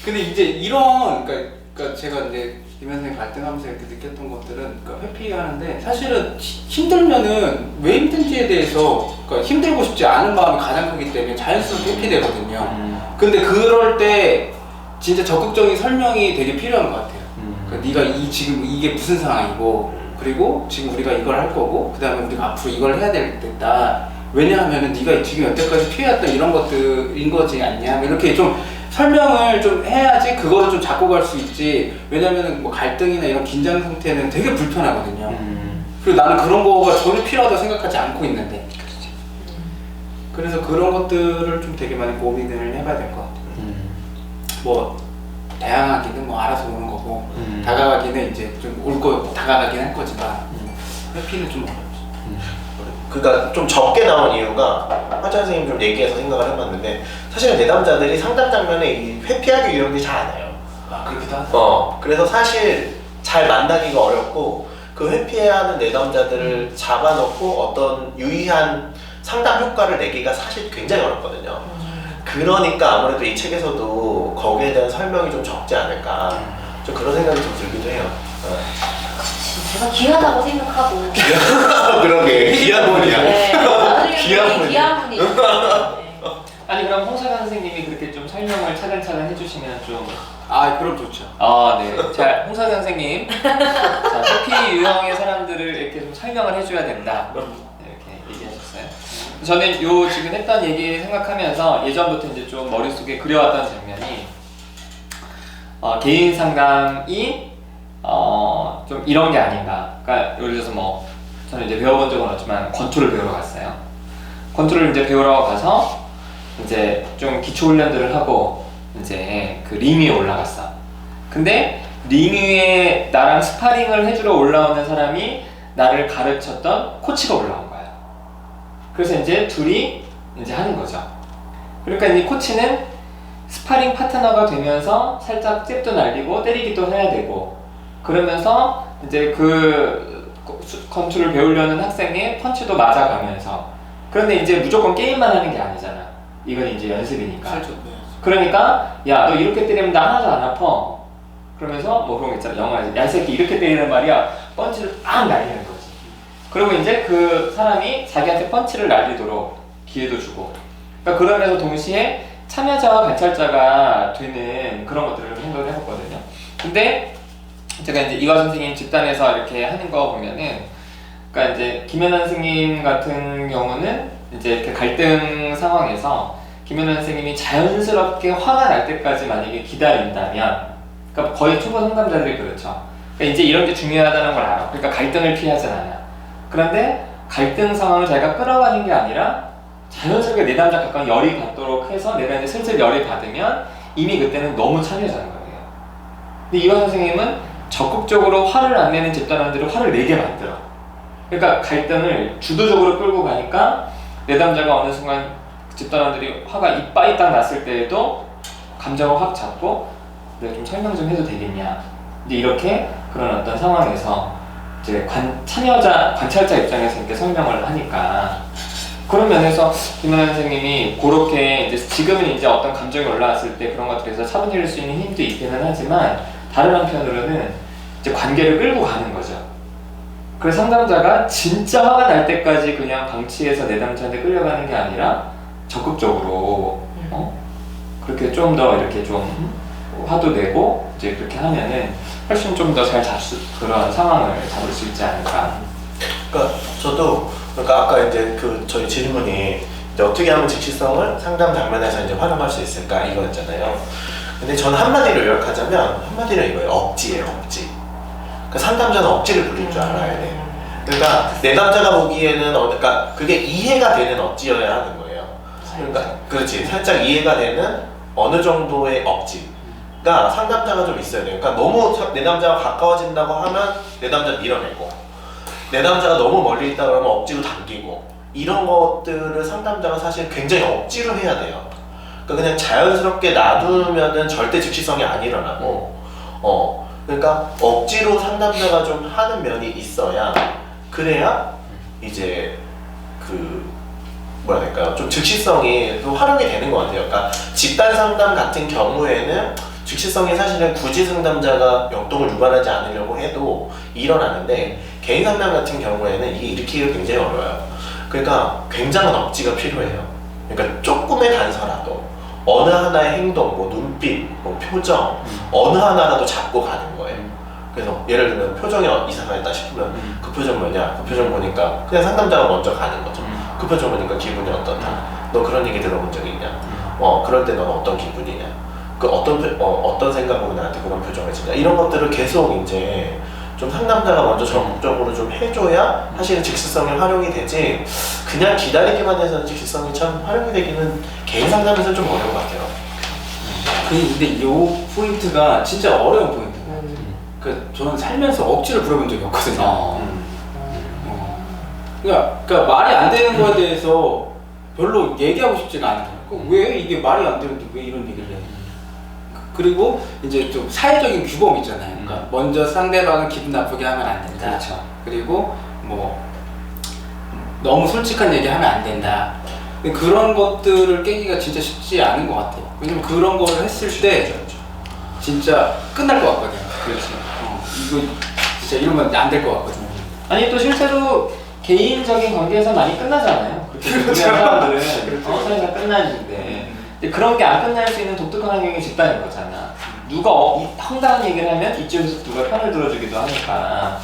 근데 이제 이런 그러니까 제가 이제 김현 선생님 갈등하면서 이렇게 느꼈던 것들은 그러니까 회피하는데 사실은 힘들면은 왜 힘든지에 대해서 그러니까 힘들고 싶지 않은 마음이 가장 크기 때문에 자연스럽게 회피되거든요. 근데 그럴 때 진짜 적극적인 설명이 되게 필요한 것 같아요. 그러니까 네가 지금 이게 무슨 상황이고 그리고 지금 우리가 이걸 할 거고 그 다음에 우리가 앞으로 이걸 해야 되겠다. 왜냐하면은 네가 지금 여태까지 피해왔던 이런 것들인 거지 않냐. 이렇게 좀 설명을 좀 해야지 그거를 좀 잡고 갈 수 있지. 왜냐면은 뭐 갈등이나 이런 긴장 상태는 되게 불편하거든요. 그리고 나는 그런 거가 전혀 필요하다고 생각하지 않고 있는데. 그래서 그런 것들을 좀 되게 많이 고민을 해봐야 될 것 같아요. 뭐 대항하기는 뭐 알아서 오는 거고 다가가기는 이제 좀 올 거 다가가긴 할 거지만 회피는 좀 어렵죠. 그러니까 좀 적게 나온 이유가 화자 선생님 좀 얘기해서 생각을 해봤는데 사실은 내담자들이 상담 장면에 이 회피하기 유형이 잘 안 와요. 아 그렇기도 하다. 그래서 사실 잘 만나기가 어렵고 그 회피해야 하는 내담자들을 잡아놓고 어떤 유의한 상담 효과를 내기가 사실 굉장히 어렵거든요. 그러니까 아무래도 이 책에서도 거기에 대한 설명이 좀 적지 않을까 좀 그런 생각이 좀 들기도 해요. 제가 귀하다고 생각하고. 그러게 귀한 분이야. 네, 나중에 귀한 되게 분이야. 귀한 분이죠. 네. 아니 그럼 홍사관 선생님이 그렇게 좀 설명을 차근차근 해주시면 좀 아 그럼 좋죠. 네. 자, 홍사관 선생님. 자, 해피 유형의 사람들을 이렇게 좀 설명을 해줘야 된다. 이렇게 얘기하셨어요. 저는 요 지금 했던 얘기 생각하면서 예전부터 이제 좀 머릿속에 그려왔던 장면이 개인 상담이 좀 이런 게 아닌가. 그러니까 예를 들어서 뭐 저는 이제 배워본 적은 없지만 권투를 배우러 갔어요. 권투를 이제 배우러 가서 이제 좀 기초 훈련들을 하고 이제 그 링 위에 올라갔어. 근데 링 위에 나랑 스파링을 해주러 올라오는 사람이 나를 가르쳤던 코치가 올라온 거야. 그래서 이제 둘이 이제 하는 거죠. 그러니까 이 코치는 스파링 파트너가 되면서 살짝 잽도 날리고 때리기도 해야 되고 그러면서 이제 그 권투를 배우려는 학생의 펀치도 맞아가면서 그런데 이제 무조건 게임만 하는 게 아니잖아. 이건 이제 연습이니까. 그러니까 야 너 이렇게 때리면 나 하나도 안 아파. 그러면서 뭐 그런 거 있잖아. 영화에서 야 이 새끼 이렇게 때리는 말이야. 펀치를 빡 날리는 거지. 그리고 이제 그 사람이 자기한테 펀치를 날리도록 기회도 주고 그러니까 그러면서 동시에 참여자와 관찰자가 되는 그런 것들을 생각을 해봤거든요. 근데 제가 이제 이화 선생님 집단에서 이렇게 하는 거 보면은 그러니까 이제 김연아 선생님 같은 경우는 이제 이렇게 갈등 상황에서 김연아 선생님이 자연스럽게 화가 날 때까지 만약에 기다린다면 그러니까 거의 초보 상담자들이 그렇죠. 그러니까 이제 이런 게 중요하다는 걸 알아. 그러니까 갈등을 피하진 않아. 그런데 갈등 상황을 자기가 끌어가는 게 아니라 자연스럽게 내담자 가까운 열이 받도록 해서 내가 이제 슬슬 열이 받으면 이미 그때는 너무 참여자인 거예요. 근데 이화 선생님은 적극적으로 화를 안 내는 집단원들을 화를 내게 만들어. 그러니까 갈등을 주도적으로 끌고 가니까 내담자가 어느 순간 집단원들이 화가 이빠이 딱 났을 때에도 감정을 확 잡고 내가 좀 설명 좀 해도 되겠냐. 이제 이렇게 그런 어떤 상황에서 이제 관찰자 입장에서 이렇게 설명을 하니까 그런 면에서 김연아 선생님이 그렇게 이제 지금은 이제 어떤 감정이 올라왔을 때 그런 것들에서 차분해질 수 있는 힘도 있기는 하지만 다른 한편으로는 이제 관계를 끌고 가는 거죠. 그래서 상담자가 진짜 화가 날 때까지 그냥 방치해서 내담자한테 끌려가는 게 아니라 적극적으로 그렇게 좀 더 이렇게 좀 화도 내고 이제 그렇게 하면은 훨씬 좀 더 잘 그런 상황을 잡을 수 있지 않을까. 그러니까 저도 그러니까 아까 이제 그 저희 질문이 이제 어떻게 하면 즉시성을 상담 장면에서 이제 활용할 수 있을까 이거였잖아요. 근데 저는 한마디로 요약하자면 한마디로 이거예요. 억지예요, 억지. 그러니까 상담자는 억지를 부릴 줄 알아야 돼. 그러니까 내담자가 보기에는 그러니까 그게 이해가 되는 억지여야 하는 거예요. 그러니까 그렇지, 살짝 이해가 되는 어느 정도의 억지가 상담자가 좀 있어야 돼요. 그러니까 너무 내담자가 가까워진다고 하면 내담자 밀어내고, 내담자가 너무 멀리 있다 그러면 억지로 당기고, 이런 것들을 상담자가 사실 굉장히 억지로 해야 돼요. 그러니까 그냥 자연스럽게 놔두면은 절대 즉시성이 안 일어나고, 그러니까 억지로 상담자가 좀 하는 면이 있어야, 그래야 이제 뭐라 해야 될까요? 좀 즉시성이 또 활용이 되는 것 같아요. 그러니까 집단 상담 같은 경우에는 즉시성이 사실은 굳이 상담자가 역동을 유발하지 않으려고 해도 일어나는데, 개인 상담 같은 경우에는 이게 일으키기가 굉장히 어려워요. 그러니까 굉장한 억지가 필요해요. 그러니까 조금의 단서라도 어느 하나의 행동, 뭐 눈빛, 뭐 표정, 어느 하나라도 잡고 가는 거예요. 그래서 예를 들면 표정이 이상하다 싶으면 그 표정 뭐냐? 그 표정 보니까 그냥 상담자가 먼저 가는 거죠. 그 표정 보니까 기분이 어떻다? 너 그런 얘기 들어본 적 있냐? 그럴 때 너는 어떤 기분이냐? 그 어떤 생각으로 나한테 그런 표정을 짓냐? 이런 것들을 계속 이제 좀 상담자가 먼저 적극적으로 좀 해줘야 사실은 즉시성이 활용이 되지, 그냥 기다리기만 해서는 즉시성이 참 활용이 되기는 개인 상담에서는 좀 어려운 것 같아요. 근데 이 포인트가 진짜 어려운 포인트예요. 저는 살면서 억지를 부려본 적이 없거든요. 그러니까 말이 안 되는 거에 대해서 별로 얘기하고 싶지가 않아요. 왜 이게 말이 안 되는데 왜 이런 얘기를 해? 그리고 이제 좀 사회적인 규범 있잖아요. 그러니까 먼저 상대방을 기분 나쁘게 하면 안 된다. 그렇죠. 그리고 뭐 너무 솔직한 얘기 하면 안 된다. 근데 그런 것들을 깨기가 진짜 쉽지 않은 것 같아요. 왜냐면 그런 걸 했을 때 진짜 끝날 것 같거든요. 그렇지. 이거 진짜 이러면 안 될 것 같거든요. 아니 또 실제로 개인적인 관계에서 많이 끝나잖아요. 그렇게 우리 사람들은 사이가 끝나는데, 근데 그런 게 안 끝날 수 있는 독특한 환경이 집단인 거잖아. 누가 황당한 얘기를 하면 이쪽에서 누가 편을 들어주기도 하니까.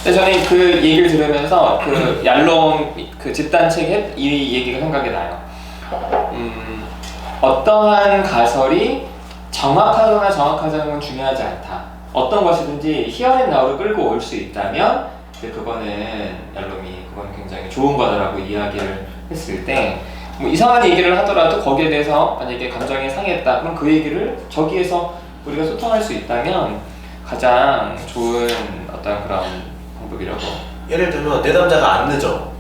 근데 저는 그 얘기를 들으면서 그 얄롬 그 집단 책에 이 얘기가 생각이 나요. 어떠한 가설이 정확하거나 정확하지 않은 건 중요하지 않다. 어떤 것이든지 히어앤나우를 끌고 올 수 있다면 그거는 얄롬이 그건 굉장히 좋은 거다라고 이야기를 했을 때, 뭐 이상한 얘기를 하더라도 거기에 대해서 만약에 감정이 상했다 그럼 그 얘기를 저기에서 우리가 소통할 수 있다면 가장 좋은 어떤 그런 방법이라고. 예를 들면 내담자가 안 늦어.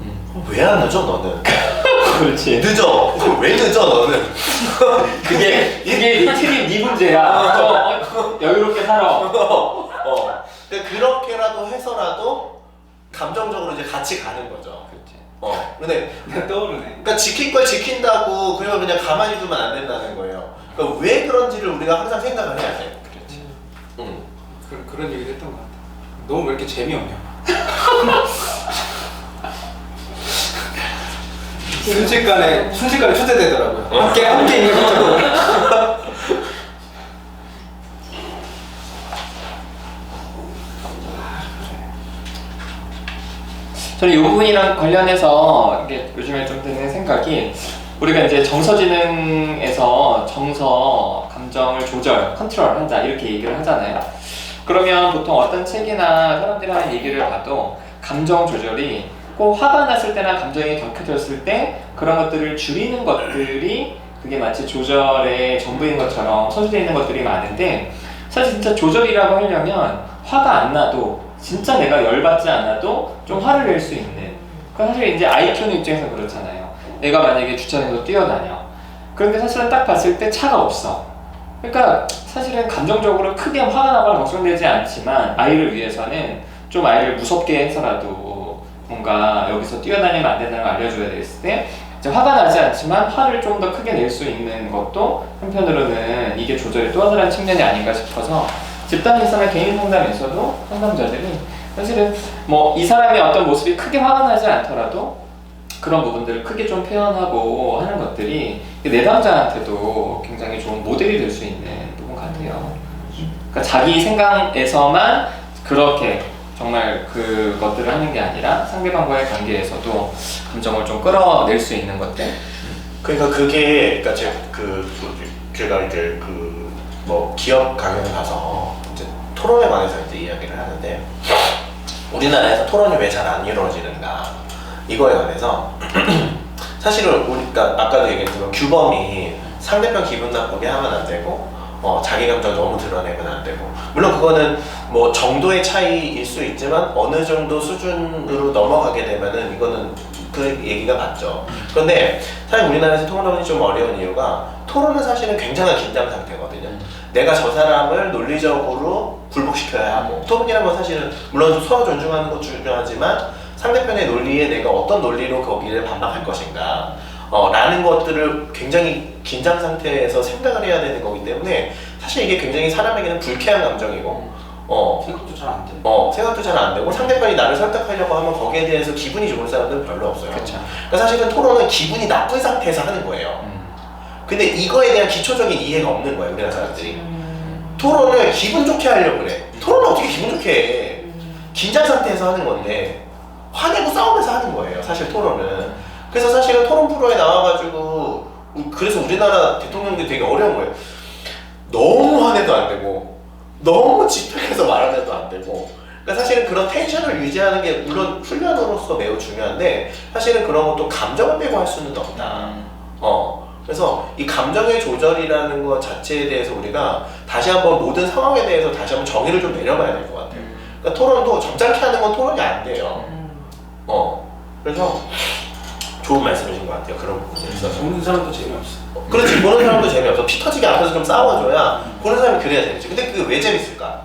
왜 안 늦어 너는? 그렇지. 늦어. 왜 늦어 너는? 그게 틀린 네 문제야. 여유롭게 살아. 근데 그렇게라도 해서라도 감정적으로 이제 같이 가는 거죠. 그렇지. 근데 떠오르네. 그러니까 지킬 걸 지킨다고 그러면 그냥 가만히 두면 안 된다는 거예요. 그러니까 왜 그런지를 우리가 항상 생각을 해야 돼. 그렇지. 그런 얘기를 했던 것 같아. 너무 왜 이렇게 재미없냐? 순식간에 초대되더라고요. 함께 있는 것처럼. 저는 이 부분이랑 관련해서 이게 요즘에 좀 드는 생각이, 우리가 이제 정서지능에서 정서, 감정을 조절, 컨트롤한다 이렇게 얘기를 하잖아요. 그러면 보통 어떤 책이나 사람들이 하는 얘기를 봐도 감정 조절이 꼭 화가 났을 때나 감정이 격해졌을 때 그런 것들을 줄이는 것들이 그게 마치 조절의 전부인 것처럼 서술되어 있는 것들이 많은데, 사실 진짜 조절이라고 하려면 화가 안 나도, 진짜 내가 열받지 않아도 좀 화를 낼 수 있는, 그러니까 사실 이제 아이 키우는 입장에서 그렇잖아요. 애가 만약에 주차장에서 뛰어다녀. 그런데 사실은 딱 봤을 때 차가 없어. 그러니까 사실은 감정적으로 크게 화가 나거나 걱정되지 않지만 아이를 위해서는 좀 아이를 무섭게 해서라도 뭔가 여기서 뛰어다니면 안 된다는 걸 알려줘야 됐을 때 이제 화가 나지 않지만 화를 좀 더 크게 낼 수 있는 것도 한편으로는 이게 조절의 또 하나의 측면이 아닌가 싶어서, 집단에서나 개인 상담에서도 상담자들이 사실은 뭐 이 사람의 어떤 모습이 크게 화가 나지 않더라도 그런 부분들을 크게 좀 표현하고 하는 것들이 내담자한테도 굉장히 좋은 모델이 될 수 있는 부분 같아요. 그러니까 자기 생각에서만 그렇게 정말 그것들을 하는 게 아니라 상대방과의 관계에서도 감정을 좀 끌어낼 수 있는 것들, 그러니까 그게 그러니까 제가 이제 그 뭐 기업 강연을 가서 이제 토론에 관해서 이제 이야기를 하는데 우리나라에서 토론이 왜 잘 안 이루어지는가 이거에 관해서 사실은 우리가 아까도 얘기했지만 규범이 상대편 기분 나쁘게 하면 안 되고 자기 감정 너무 드러내면 안 되고 물론 그거는 뭐 정도의 차이일 수 있지만 어느 정도 수준으로 넘어가게 되면은 이거는 그 얘기가 맞죠. 그런데 사실 우리나라에서 토론이 좀 어려운 이유가 토론은 사실은 굉장한 긴장 상태거든요. 내가 저 사람을 논리적으로 굴복시켜야 하고 토론이라는 건 사실은 물론 서로 존중하는 것도 중요하지만 상대편의 논리에 내가 어떤 논리로 거기를 반박할 것인가 라는 것들을 굉장히 긴장 상태에서 생각을 해야 되는 거기 때문에 사실 이게 굉장히 사람에게는 불쾌한 감정이고 생각도 잘 안 돼. 생각도 잘 안 되고 상대편이 나를 설득하려고 하면 거기에 대해서 기분이 좋은 사람들은 별로 없어요. 그쵸. 그러니까 사실은 토론은 기분이 나쁜 상태에서 하는 거예요. 근데 이거에 대한 기초적인 이해가 없는 거예요, 우리나라 사람들이. 토론을 기분 좋게 하려고 그래. 토론을 어떻게 기분 좋게 해? 긴장 상태에서 하는 건데 화내고 싸우면서 하는 거예요, 사실 토론은. 그래서 사실은 토론 프로에 나와가지고 그래서 우리나라 대통령들이 되게 어려운 거예요. 너무 화내도 안 되고 너무 집중해서 말하려도 안 되고 그러니까 사실은 그런 텐션을 유지하는 게 물론 훈련으로서 매우 중요한데 사실은 그런 것도 감정을 빼고 할 수는 없다. 그래서 이 감정의 조절이라는 것 자체에 대해서 우리가 다시 한번 모든 상황에 대해서 다시 한번 정의를 좀 내려봐야 될 것 같아요. 그러니까 토론도 점잖게 하는 건 토론이 안 돼요. 그래서 좋은 말씀이신 것 같아요. 그런 부분에 있어서. 보는 사람도 재미없어. 그렇지, 보는 사람도 재미없어. 피 터지게 앞에서 좀 싸워줘야 보는 사람이 그래야 재밌지. 근데 그게 왜 재밌을까?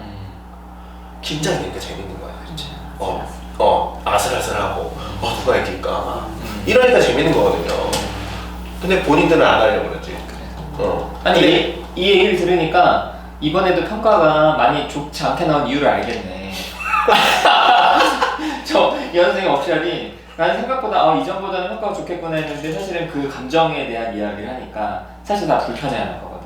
긴장이 되니까 재밌는 거야. 그렇지. 아슬아슬하고 누가 이길까 이러니까 재밌는 거거든요. 근데 본인들은 안 하려고 그러지. 아니 이 얘기를 들으니까 이번에도 평가가 많이 좋지 않게 나온 이유를 알겠네. 저 연생의 옵션이 나는 생각보다 이전보다는 평가가 좋겠구나 했는데 사실은 그 감정에 대한 이야기를 하니까 사실 다 불편해하는 거거든.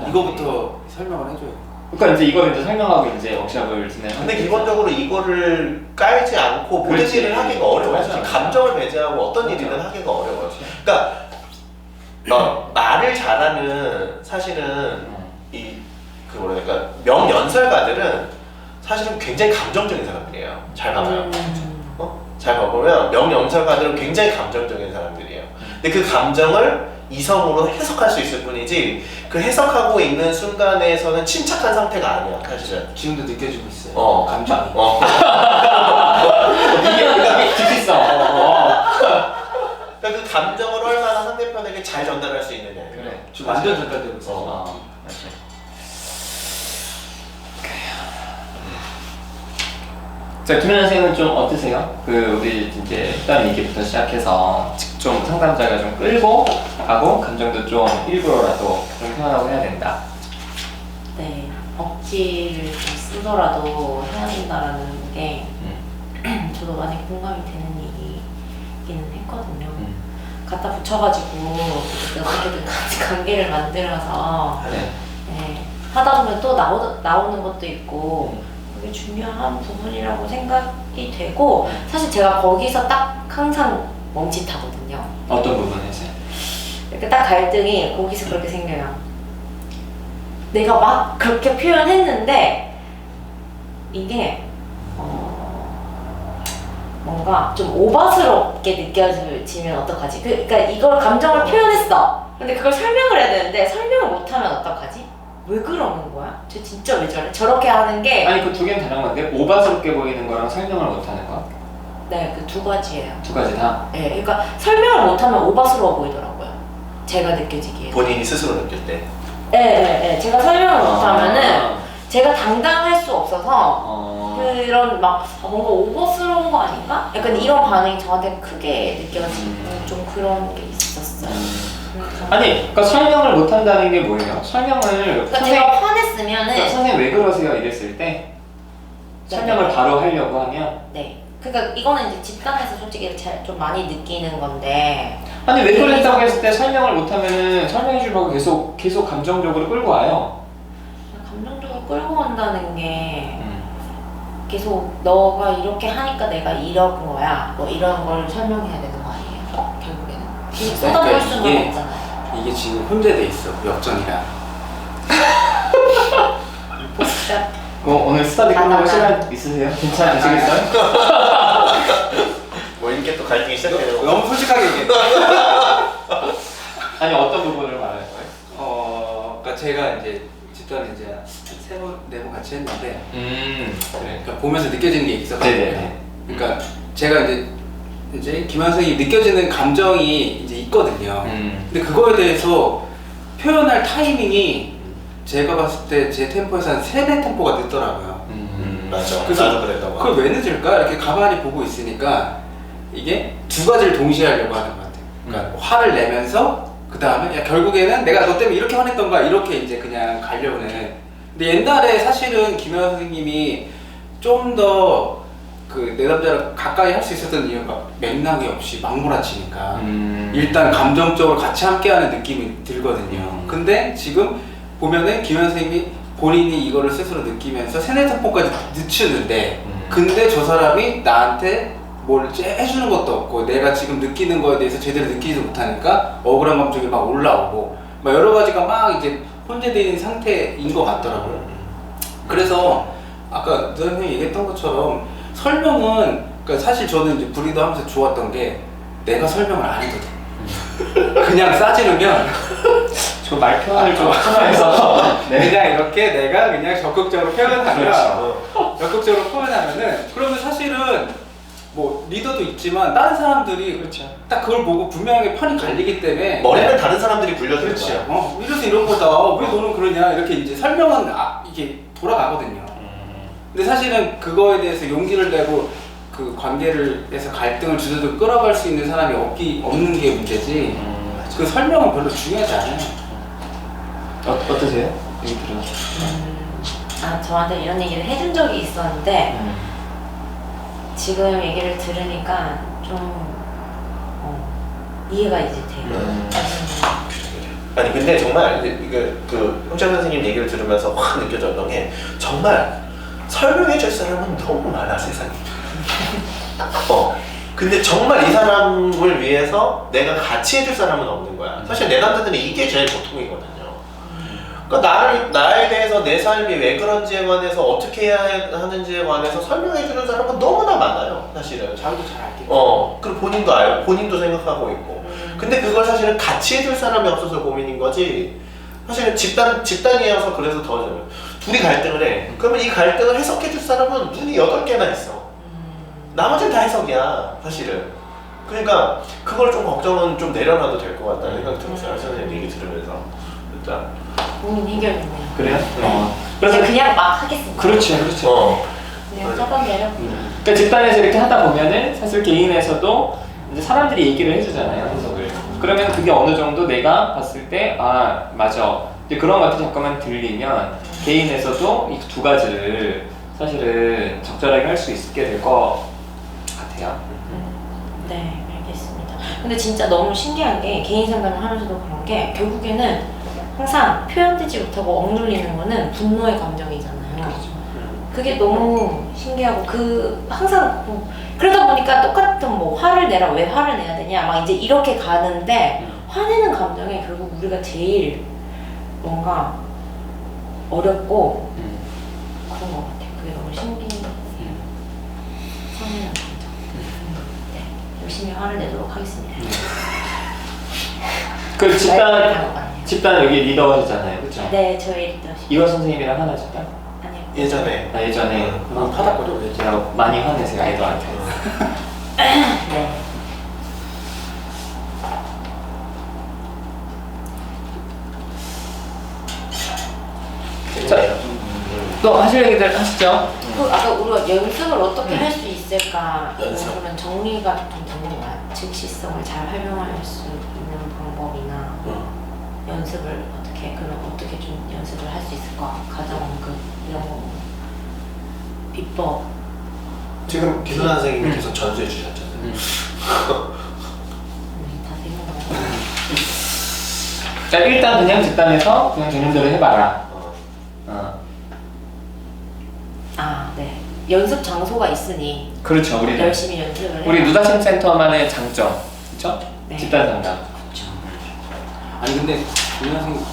이거부터 설명을 해줘요. 그러니까 이제 이거를 이제 설명하고 이제 워크숍을 진행하는. 근데 기본적으로 이거를 깔지 않고 모든 그렇지. 일을 하기가 어려워요. 맞아. 감정을 배제하고 어떤 일이든 하기가 어려워요. 그러니까 말을 잘하는 사실은 그러니까 명연설가들은 사실은 굉장히 감정적인 사람들이에요. 잘 봐봐요. 잘 봐보면 명연설가들은 굉장히 감정적인 사람들이에요. 근데 그 감정을 이성으로 해석할 수 있을 뿐이지 그 해석하고 있는 순간에서는 침착한 상태가 아니야, 사실은. 지금도 느껴지고 있어요. 감정이. 이게 디피성. 그러니까 그 감정을 얼마나 상대편에게 잘 전달할 수 있느냐. 그래. 지금 완전 전달되고 있어. 자, 김현 선생님은 좀 어떠세요? 우리 이제 일단 얘기부터 시작해서 좀 상담자가 좀 끌고 가고 감정도 좀 일부러라도 좀 표현하고 해야 된다. 네, 억지를 좀 쓰더라도 해야 된다라는 게 저도 많이 공감이 되는 얘기기는 했거든요. 갖다 붙여가지고 어떻게든 관계를 만들어서 네, 하다 보면 또 나오는 것도 있고 그게 중요한 부분이라고 생각이 되고 사실 제가 거기서 딱 항상 멈칫하거든요. 어떤 부분에서요? 이렇게 딱 갈등이 거기서 그렇게 생겨요. 내가 막 그렇게 표현했는데 이게 뭔가 좀 오버스럽게 느껴지면 어떡하지? 그러니까 이걸 감정을 표현했어. 근데 그걸 설명을 해야 되는데 설명을 못하면 어떡하지? 왜 그러는 거야? 쟤 진짜 왜 저래? 저렇게 하는 게 아니 그 두 개는 다른 건데 오바스럽게 보이는 거랑 설명을 못하는 거? 네, 그 두 가지예요. 두 가지 다? 네, 그러니까 설명을 못하면 오바스러워 보이더라고요. 제가 느껴지기에. 본인이 스스로 느낄 때. 네. 제가 설명을 못하면은 제가 당당할 수 없어서 그런 막 뭔가 오버스러운 거 아닌가? 약간 이런 반응이 저한테 크게 느껴지는 좀 그런 게 있었어요. 아니 그러니까 설명을 못한다는 게 뭐예요? 설명을 그러니까 제가 화냈으면은 선생님 왜 그러세요? 이랬을 때 설명을 바로 하려고 하면 네. 그러니까 이거는 이제 집단에서 솔직히 좀 많이 느끼는 건데 아니 왜 그랬다고 했을 때 설명을 못하면은 설명해 주려고 계속 감정적으로 끌고 와요. 감정적으로 끌고 간다는 게 계속 너가 이렇게 하니까 내가 이런 거야 뭐 이런 걸 설명해야 되는 거 아니에요? 결국에는 쏟아부을 수는 이게- 없잖아요. 이게 지금 혼재돼 있어 역전이랑. 보시죠. 오늘 스터디 끝나고 시간 있으세요? 괜찮으시겠어요? 뭐 이렇게 또 갈등이 시작되는 너무 솔직하게 얘기해. 아니 어떤 부분을 말하는 거예요? 그러니까 제가 이제 집단을 이제 세 번, 네 번 같이 했는데, 그래. 그러니까 보면서 느껴지는 게 있었거든요. 네네네. 그러니까 제가 이제 김한성이 느껴지는 감정이 이제 있거든요. 근데 그거에 대해서 표현할 타이밍이 제가 봤을 때 제 템포에서 한 3배 템포가 늦더라고요. 맞아. 그래서 나도 그랬던 거. 그걸 왜 늦을까? 이렇게 가만히 보고 있으니까 이게 두 가지를 동시에 하려고 하는 것 같아요. 그러니까 화를 내면서 그 다음에 야 결국에는 내가 너 때문에 이렇게 화냈던 거야 이렇게 이제 그냥 가려는. 근데 옛날에 사실은 김현 선생님이 좀 더 그 내담자를 가까이 할 수 있었던 이유가 맥락이 없이 막 몰아치니까 일단 감정적으로 같이 함께하는 느낌이 들거든요. 근데 지금 보면은 김현 선생님이 본인이 이거를 스스로 느끼면서 세네 템포까지 늦추는데 근데 저 사람이 나한테 뭘 해주는 것도 없고 내가 지금 느끼는 거에 대해서 제대로 느끼지 못하니까 억울한 감정이 막 올라오고 막 여러 가지가 막 이제 혼재되어 있는 상태인 것 같더라고요. 그래서 아까 선생님이 얘기했던 것처럼 설명은 그러니까 사실 저는 이제 브리더 하면서 좋았던 게 내가 설명을 안 해도 돼. 그냥 싸지르면 저 말 표현을 좀 편해서 그냥 이렇게 내가 그냥 적극적으로 표현하면 그렇죠. 적극적으로 표현하면은 그러면 사실은 뭐 리더도 있지만 다른 사람들이 그렇죠. 딱 그걸 보고 분명하게 편이 갈리기 때문에 머리는 다른 사람들이 굴려주는 그렇지. 거야. 이래서 이런 거다. 왜 너는 그러냐 이렇게 이제 설명은 이게 돌아가거든요. 근데 사실은 그거에 대해서 용기를 내고 그 관계를 해서 갈등을 주저도 끌어갈 수 있는 사람이 없는 게 문제지. 그 설명은 별로 중요하지 않아요. 어떠세요? 얘기 들으면서. 저한테 이런 얘기를 해준 적이 있었는데 지금 얘기를 들으니까 좀 이해가 이제 돼요. 아니 근데 정말 이게 그 홍찬 선생님 얘기를 들으면서 확 느껴졌던 게 정말 설명해줄 사람은 너무 많아 세상에. 근데 정말 이 사람을 위해서 내가 같이 해줄 사람은 없는 거야. 사실 내 남자들은 이게 제일 보통이거든요. 그러니까 나에 대해서 내 삶이 왜 그런지에 관해서 어떻게 해야 하는지에 관해서 설명해주는 사람은 너무나 많아요. 사실은. 자기도 잘 알겠죠. 그리고 본인도 알고 본인도 생각하고 있고. 근데 그걸 사실은 같이 해줄 사람이 없어서 고민인 거지. 사실은 집단이어서 그래서 더 둘이 갈등을 해. 그러면 이 갈등을 해석해줄 사람은 눈이 8개나 있어. 나머지는 다 해석이야, 사실은. 그러니까 그걸 좀 걱정은 좀 내려놔도 될 것 같다는 생각이 들었어요. 선생님 얘기 들으면서. 일단. 고민 해결됐네요. 그래요? 그래서 그냥 막 하겠습니다. 그렇죠, 그렇죠. 그냥 맞아. 하던 대로. 그러니까 집단에서 이렇게 하다 보면은 사실 개인에서도 이제 사람들이 얘기를 해주잖아요, 해석을. 그러면 그게 어느 정도 내가 봤을 때 맞아. 이제 그런 것들이 잠깐만 들리면 개인에서도 이 두 가지를 사실은 적절하게 할 수 있게 될 것 같아요. 네, 알겠습니다. 근데 진짜 너무 신기한 게 개인 상담을 하면서도 그런 게 결국에는 항상 표현되지 못하고 억눌리는 거는 분노의 감정이잖아요. 그게 너무 신기하고 항상 그러다 보니까 똑같은 뭐 화를 내라 왜 화를 내야 되냐 막 이제 이렇게 가는데 화내는 감정이 결국 우리가 제일 뭔가 어렵고 그런 것 같아요. 그게 너무 신기해요. 화내는 감정. 네, 열심히 화를 내도록 하겠습니다. 그 집단 여기 리더잖아요, 그렇죠? 네, 저희 리더십. 이원 선생님이랑 하나 집단? 아니요. 예전에. 예전에 받았거든요. 왜 제가 많이 화내세요, 애들한테. 네. 자, 또 하실 얘기들 하시죠. 아까 우리가 연습을 어떻게 할 수 있을까? 연습. 그러면 정리가 좀 되는 거야. 즉시성을 잘 활용할 수 있는 방법이나 연습을 어떻게 좀 연습을 할 수 있을까? 가장 이런 거 비법. 지금 기술 선생님이 계속 전수해 주셨잖아요. 다 되는 거야. 자, 일단 그냥 집단에서 그냥 되는 대로 해봐라. 네. 연습 장소가 있으니 그렇죠, 우리는. 열심히 연습을 우리 해라. 누다심 센터만의 장점, 그렇죠? 네. 집단 상담. 그렇죠. 아니 근데 김현생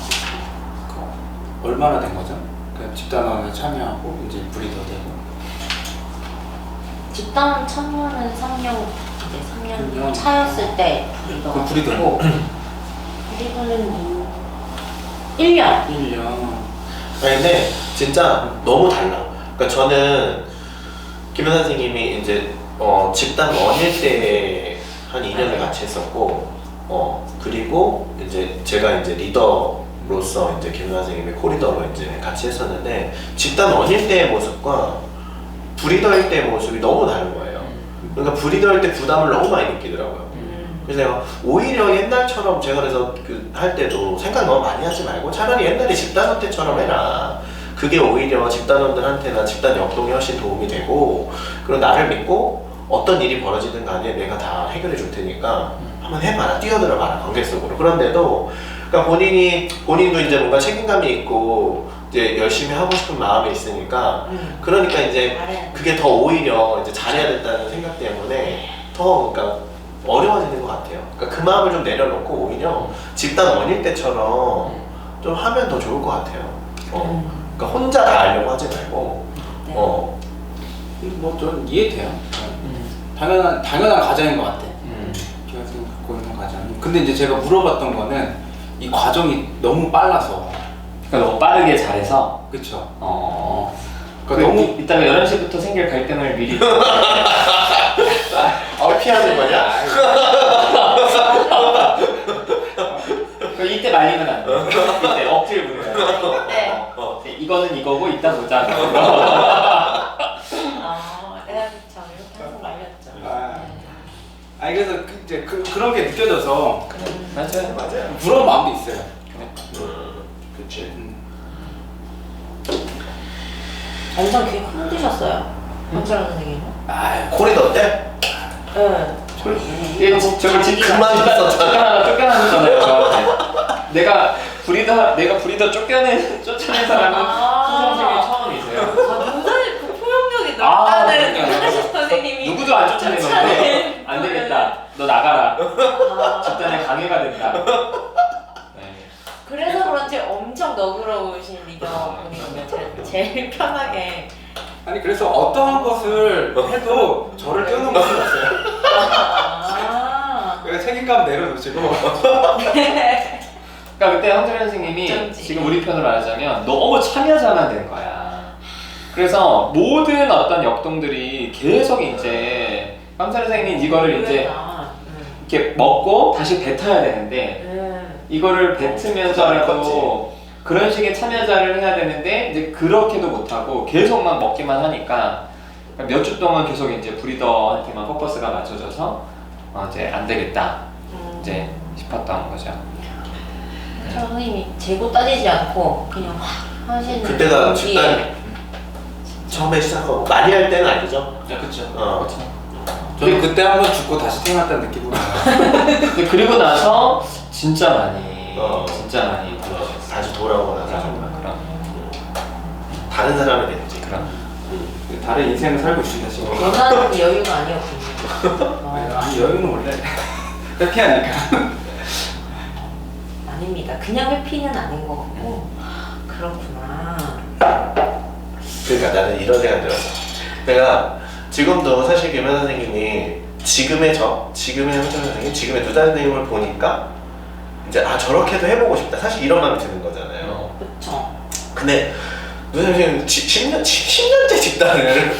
얼마나 된 거죠? 그 집단원에 참여하고 이제 브리더 되고. 집단 참여는 3년 이제 3년 3년. 차였을 때 그 브리더. 고 브리더는 1년. 1년. 아니 근데 진짜 너무 달라. 그러니까 저는 김현 선생님이 이제 집단 원일 때 한 2년을 같이 했었고, 그리고 이제 제가 이제 리더로서 이제 김현 선생님이 코리더로 이제 같이 했었는데 집단 원일 때의 모습과 브리더일 때의 모습이 너무 다른 거예요. 그러니까 브리더일 때 부담을 너무 많이 느끼더라고요. 그래서 내가 오히려 옛날처럼 제가 그래서 그 할 때도 생각 너무 많이 하지 말고 차라리 옛날에 집단원 때처럼 해라. 그게 오히려 집단원들한테나 집단 역동에 훨씬 도움이 되고, 그리고 나를 믿고 어떤 일이 벌어지든 간에 내가 다 해결해 줄 테니까 한번 해봐라, 뛰어들어 봐라, 관계 속으로. 그런데도 그러니까 본인도 이제 뭔가 책임감이 있고 이제 열심히 하고 싶은 마음이 있으니까, 그러니까 이제 그게 더 오히려 이제 잘해야 된다는 생각 때문에 더 그러니까 어려워지는 것 같아요. 그러니까 그 마음을 좀 내려놓고 오히려 집단 원일 때처럼 좀 하면 더 좋을 것 같아요. 그러니까 혼자 다 하려고 하지 말고. 네. 뭐전 이해돼요. 당연한 과정인 것 같아. 제가 지금 갖고 있는 과정. 근데 이제 제가 물어봤던 거는 이 과정이 너무 빨라서. 그러니까 너무 빠르게 잘해서. 그쵸. 그러니까 너무 이따가 11시부터 생길 갈등을 미리. 피하는 거냐? 이때 말리면 안 돼. 이때 억지를 부려야 돼. 네. 이거는 이거고 이따 보자. 내가 참 이렇게 항상 말렸죠. 아니 그래서 이제 그런 게 느껴져서 맞아요. 부러운 마음도 있어요. 그치. 엄청 귀 힘드셨어요. 황철원 선생님은? 코리더 때? 응. 저걸 쫓겨나잖아요. 내가 브리더 쫓아낸 사람은 선생님이 처음이세요. 굉장히 그 포용력이 아, 넓다는 그러니까요. 하신 선생님이 누구도 안 쫓아내는데 안 되겠다. 너 나가라. 집단에 강요가 된다. 네. 그래서 그런지 엄청 너그러우신 리더분이거든요. 제일 편하게. 아니 그래서 어떠한 것을 해도 저를 뛰어넘을 수가 없어요. 그래서 책임감 내려놓으시고. 그러니까 그때 황철현 선생님이 어쩐지. 지금 우리 편으로 말하자면 너무 참여자만 된 거야. 그래서 모든 어떤 역동들이 계속 이제 황철현 선생님이 이거를 이제 이렇게 먹고 다시 뱉어야 되는데 이거를 뱉으면서라도 그런 식의 참여자를 해야 되는데 이제 그렇게도 못하고 계속 막 먹기만 하니까 몇 주 동안 계속 이제 브리더한테만 포커스가 맞춰져서 이제 안 되겠다 이제 싶었던 거죠. 선생님이 재고 따지지 않고 그냥 확 하시는 그때가 분위기에 집단 처음에 시작하고 많이 할 때는 아니죠? 그렇죠. 그렇죠. 저는 그때 한번 죽고 다시 태어났다는 느낌으로. 근데 그리고 나서 진짜 많이 불러주셨어요. 다시 돌아오고 나서 정말 그런 다른 사람이 됐지. 그런 다른 인생을 살고 있습니다 지금. 원하는 여유가 아니었군요. 아니 여유는 원래 회피하니까. 아닙니다. 그냥 회피는 아닌 것 같고 그렇구나. 그러니까 나는 이런 생각 들었어. 내가 지금도 사실 김현 선생님이 지금의 황철현 선생님, 지금의 두단 선생님을 보니까 이제 저렇게도 해보고 싶다. 사실 이런 마음이 드는 거잖아요. 그렇죠. 근데 두단 선생님 10년째 집단을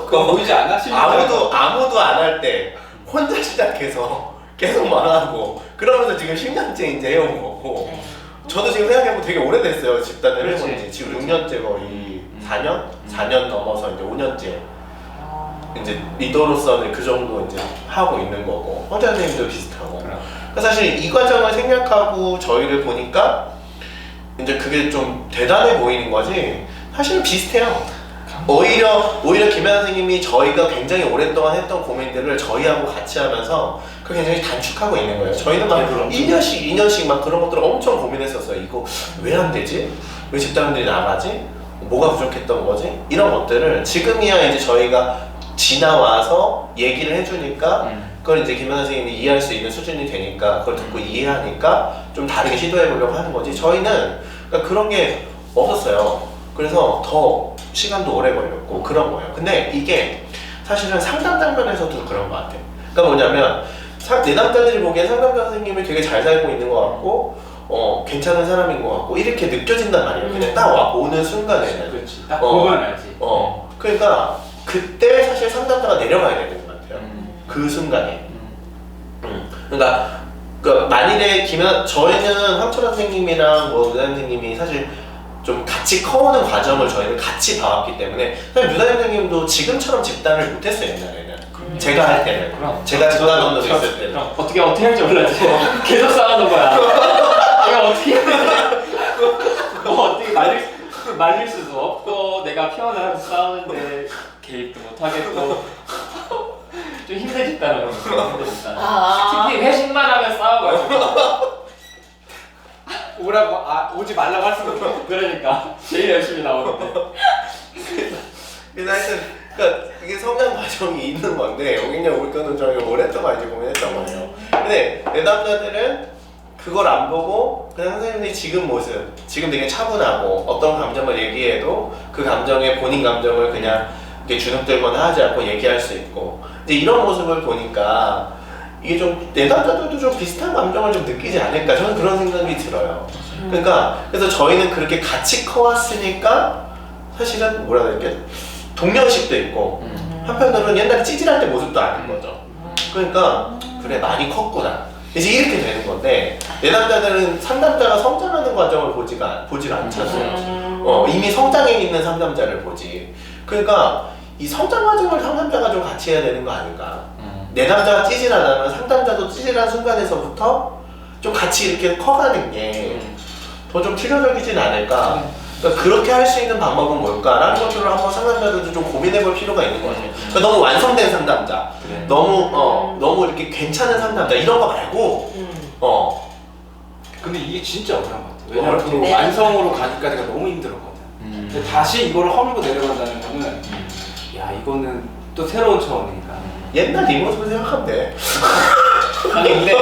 그거 보이지 않아? 아무도 안 할 때 혼자 시작해서 계속 말하고 그러면서 지금 10년째 이제 해온 거고. 네. 저도 지금 생각해보면 되게 오래됐어요. 집단을 그렇지. 해본 지 지금 6년째 거의 4년 넘어서 이제 5년째 이제 리더로서는 그 정도 이제 하고 있는 거고 황철현 선생님도 비슷하고. 그럼. 그러니까 사실 이 과정을 생각하고 저희를 보니까 이제 그게 좀 대단해 보이는 거지 사실은 비슷해요. 오히려 김현 선생님이 저희가 굉장히 오랫동안 했던 고민들을 저희하고 같이 하면서 그 굉장히 단축하고 있는 거예요. 저희는 막 1년씩 2년씩 막 그런 것들을 엄청 고민했었어요. 이거 왜 안 되지? 왜 집단원들이 나가지? 뭐가 부족했던 거지? 이런 것들을 지금이야 이제 저희가 지나와서 얘기를 해주니까 그걸 이제 김연아 선생님이 이해할 수 있는 수준이 되니까 그걸 듣고 이해하니까 좀 다르게 시도해 보려고 하는 거지. 저희는 그러니까 그런 게 없었어요. 그래서 더 시간도 오래 걸렸고 그런 거예요. 근데 이게 사실은 상담 장면에서도 그런 것 같아요. 그러니까 뭐냐면 내담자들이 보기엔 상담자 선생님이 되게 잘 살고 있는 것 같고 괜찮은 사람인 것 같고 이렇게 느껴진단 말이에요. 그냥 딱 오는 순간에는. 그렇지. 딱 보면 알지. 그러니까 그때 사실 상담자가 내려가야 되는 것 같아요. 그 순간에. 그러니까 만일에 저희는 황철원 선생님이랑 의사 선생님이 사실 좀 같이 커오는 과정을 저희는 같이 봐왔기 때문에 사실 유다 선생님도 지금처럼 집단을 못했어요 옛날에는. 제가 할 때는. 제가 집단 언어로 있을 때는. 어떻게 할지 몰랐지. 계속 싸우는 거야. 내가 어떻게 해야 되지? 어떻게 말릴 수도 없고 내가 표현을 하고 싸우는데 개입도 못하겠고 좀 힘든 집단으로 특히 회식만 하면 싸워가지고 오지 말라고 할 수가 없어. 그러니까 제일 열심히 나오는데. 그래서 하여튼 그러니까 이게 성장 과정이 있는 건데 여기 그냥 올 거는 저희가 오랫동안 이제 고민했던 거예요. 근데 내담자들은 그걸 안 보고 그냥 선생님이 지금 모습, 지금 되게 차분하고 어떤 감정을 얘기해도 그 감정에 본인 감정을 그냥 이렇게 주눅들거나 하지 않고 얘기할 수 있고 이제 이런 모습을 보니까 이게 좀 내담자들도 좀 비슷한 감정을 좀 느끼지 않을까 저는 그런 생각이 들어요. 그러니까 그래서 저희는 그렇게 같이 커왔으니까 사실은 뭐라 해야 될게 동료의식도 있고 한편으로는 옛날에 찌질할 때 모습도 아닌 거죠. 그러니까 그래 많이 컸구나 이제 이렇게 되는 건데 내담자들은 상담자가 성장하는 과정을 보질 않잖아요. 이미 성장해 있는 상담자를 보지. 그러니까 이 성장 과정을 상담자가 좀 같이 해야 되는 거 아닌가. 내담자가 찌질하다면 상담자도 찌질한 순간에서부터 좀 같이 이렇게 커가는 게 더 좀 필요적이진 않을까. 그러니까 그렇게 할 수 있는 방법은 뭘까라는 것들을 한번 상담자들도 좀 고민해볼 필요가 있는 것 같아요. 그러니까 너무 완성된 상담자, 너무 이렇게 괜찮은 상담자 이런 거 말고, 근데 이게 진짜 어려운 것 같아. 왜냐면 그 네. 완성으로 가기까지가 너무 힘들었거든. 근데 다시 이걸 허물고 내려간다는 거는 야 이거는 또 새로운 차원이니까. 옛날 네 모습을 생각하면 돼. 아니 근데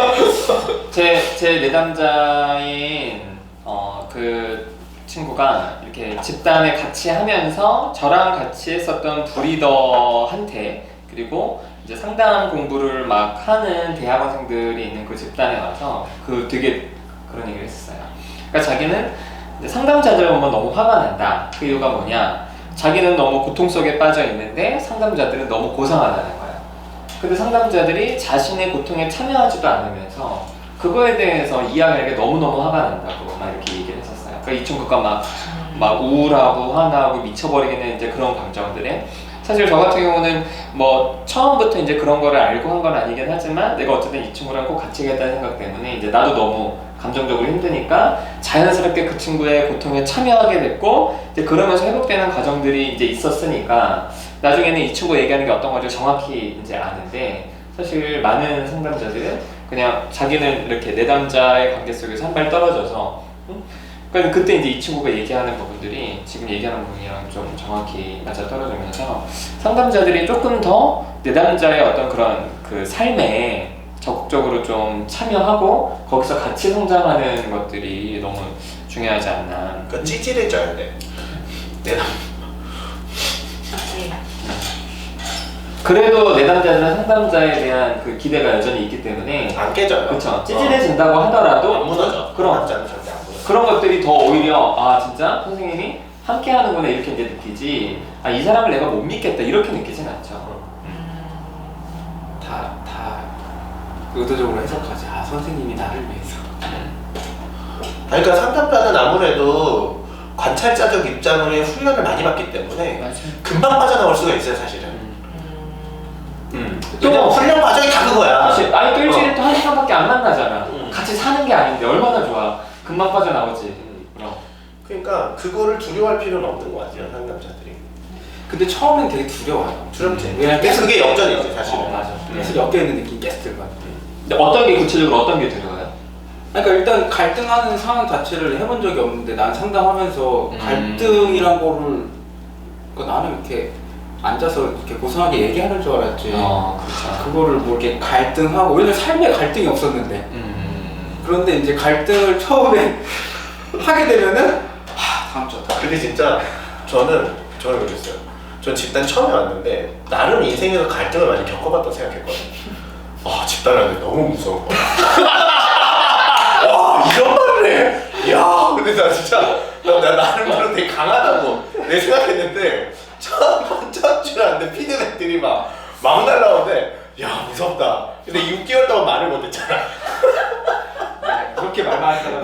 제 내담자인 그 친구가 이렇게 집단에 같이 하면서 저랑 같이 했었던 브리더한테 그리고 이제 상담 공부를 막 하는 대학원생들이 있는 그 집단에 와서 되게 그런 얘기를 했었어요. 그러니까 자기는 이제 상담자들 보면 너무 화가 난다. 그 이유가 뭐냐? 자기는 너무 고통 속에 빠져 있는데 상담자들은 너무 고상하다는 거야. 근데 상담자들이 자신의 고통에 참여하지도 않으면서 그거에 대해서 이야기하는 게 너무너무 화가 난다고 막 이렇게 얘기를 했었어요. 그러니까 이 친구가 막 우울하고 화나고 미쳐버리겠는 이제 그런 감정들에 사실 저 같은 경우는 뭐 처음부터 이제 그런 거를 알고 한 건 아니긴 하지만 내가 어쨌든 이 친구랑 꼭 같이 하겠다는 생각 때문에 이제 나도 너무 감정적으로 힘드니까 자연스럽게 그 친구의 고통에 참여하게 됐고 이제 그러면서 회복되는 과정들이 이제 있었으니까 나중에는 이 친구 얘기하는 게 어떤 건지 정확히 이제 아는데 사실 많은 상담자들은 그냥 자기는 이렇게 내담자의 관계 속에서 한 발 떨어져서 그러니까 그때 이제 이 친구가 얘기하는 부분들이 지금 얘기하는 부분이랑 좀 정확히 맞아떨어지면서 상담자들이 조금 더 내담자의 어떤 그런 그 삶에 적극적으로 좀 참여하고 거기서 같이 성장하는 것들이 너무 중요하지 않나. 그러니까 찌질해져야 돼. 그래도 내담자들은 상담자에 대한 그 기대가 여전히 있기 때문에 안 깨져요. 그렇죠. 찌질해진다고 하더라도 안 무너져. 그럼 남자는 절대 안 무너져. 그런 것들이 더 오히려 아 진짜 선생님이 함께 하는구나 이렇게 이제 느끼지 아 이 사람을 내가 못 믿겠다 이렇게 느끼진 않죠. 다 의도적으로 해석하지. 아 선생님이 나를 위해서. 그러니까 상담자는 아무래도 관찰자적 입장으로의 훈련을 많이 받기 때문에 맞아요. 금방 빠져나올 수가 있어요 사실은. 또 또 훈련 과정이 다 그거야. 사실 아니 또 일주일에 또 1시간밖에 안 만나잖아. 같이 사는 게 아닌데 얼마나 좋아. 금방 빠져나오지. 그럼. 그러니까 그거를 두려워할 필요는 없는 것 같아요 상담자들이. 근데 처음엔 되게 두려워요. 두렵지. 왜냐면 그래서 그게 역전이지 사실은. 맞아. 계속 엮여 있는 느낌이 계속 들고 같아. 근데 어떤 게 구체적으로 어떤 게 들어가요? 그러니까 일단 갈등하는 상황 자체를 해본 적이 없는데 난 상담하면서 갈등이란 거를 그러니까 나는 이렇게 앉아서 이렇게 고상하게 얘기하는 줄 알았지. 그렇죠. 그거를 뭐 이렇게 갈등하고 왜냐면 삶에 갈등이 없었는데. 그런데 이제 갈등을 처음에 하게 되면은 다음 주다. 근데 진짜 저는 그랬어요. 전 집단 처음에 왔는데 나름 인생에서 갈등을 많이 겪어봤다고 생각했거든요. 집단하는데 너무 무서운 거야. 와, 이런 말을 해? 야, 근데 나 진짜 나 나름대로 되게 강하다고 내 생각했는데 첫 줄 알았는데 피드백들이 막 날라오는데 야, 무섭다. 근데 6개월 동안 말을 못했잖아. 그렇게 말만 하잖아.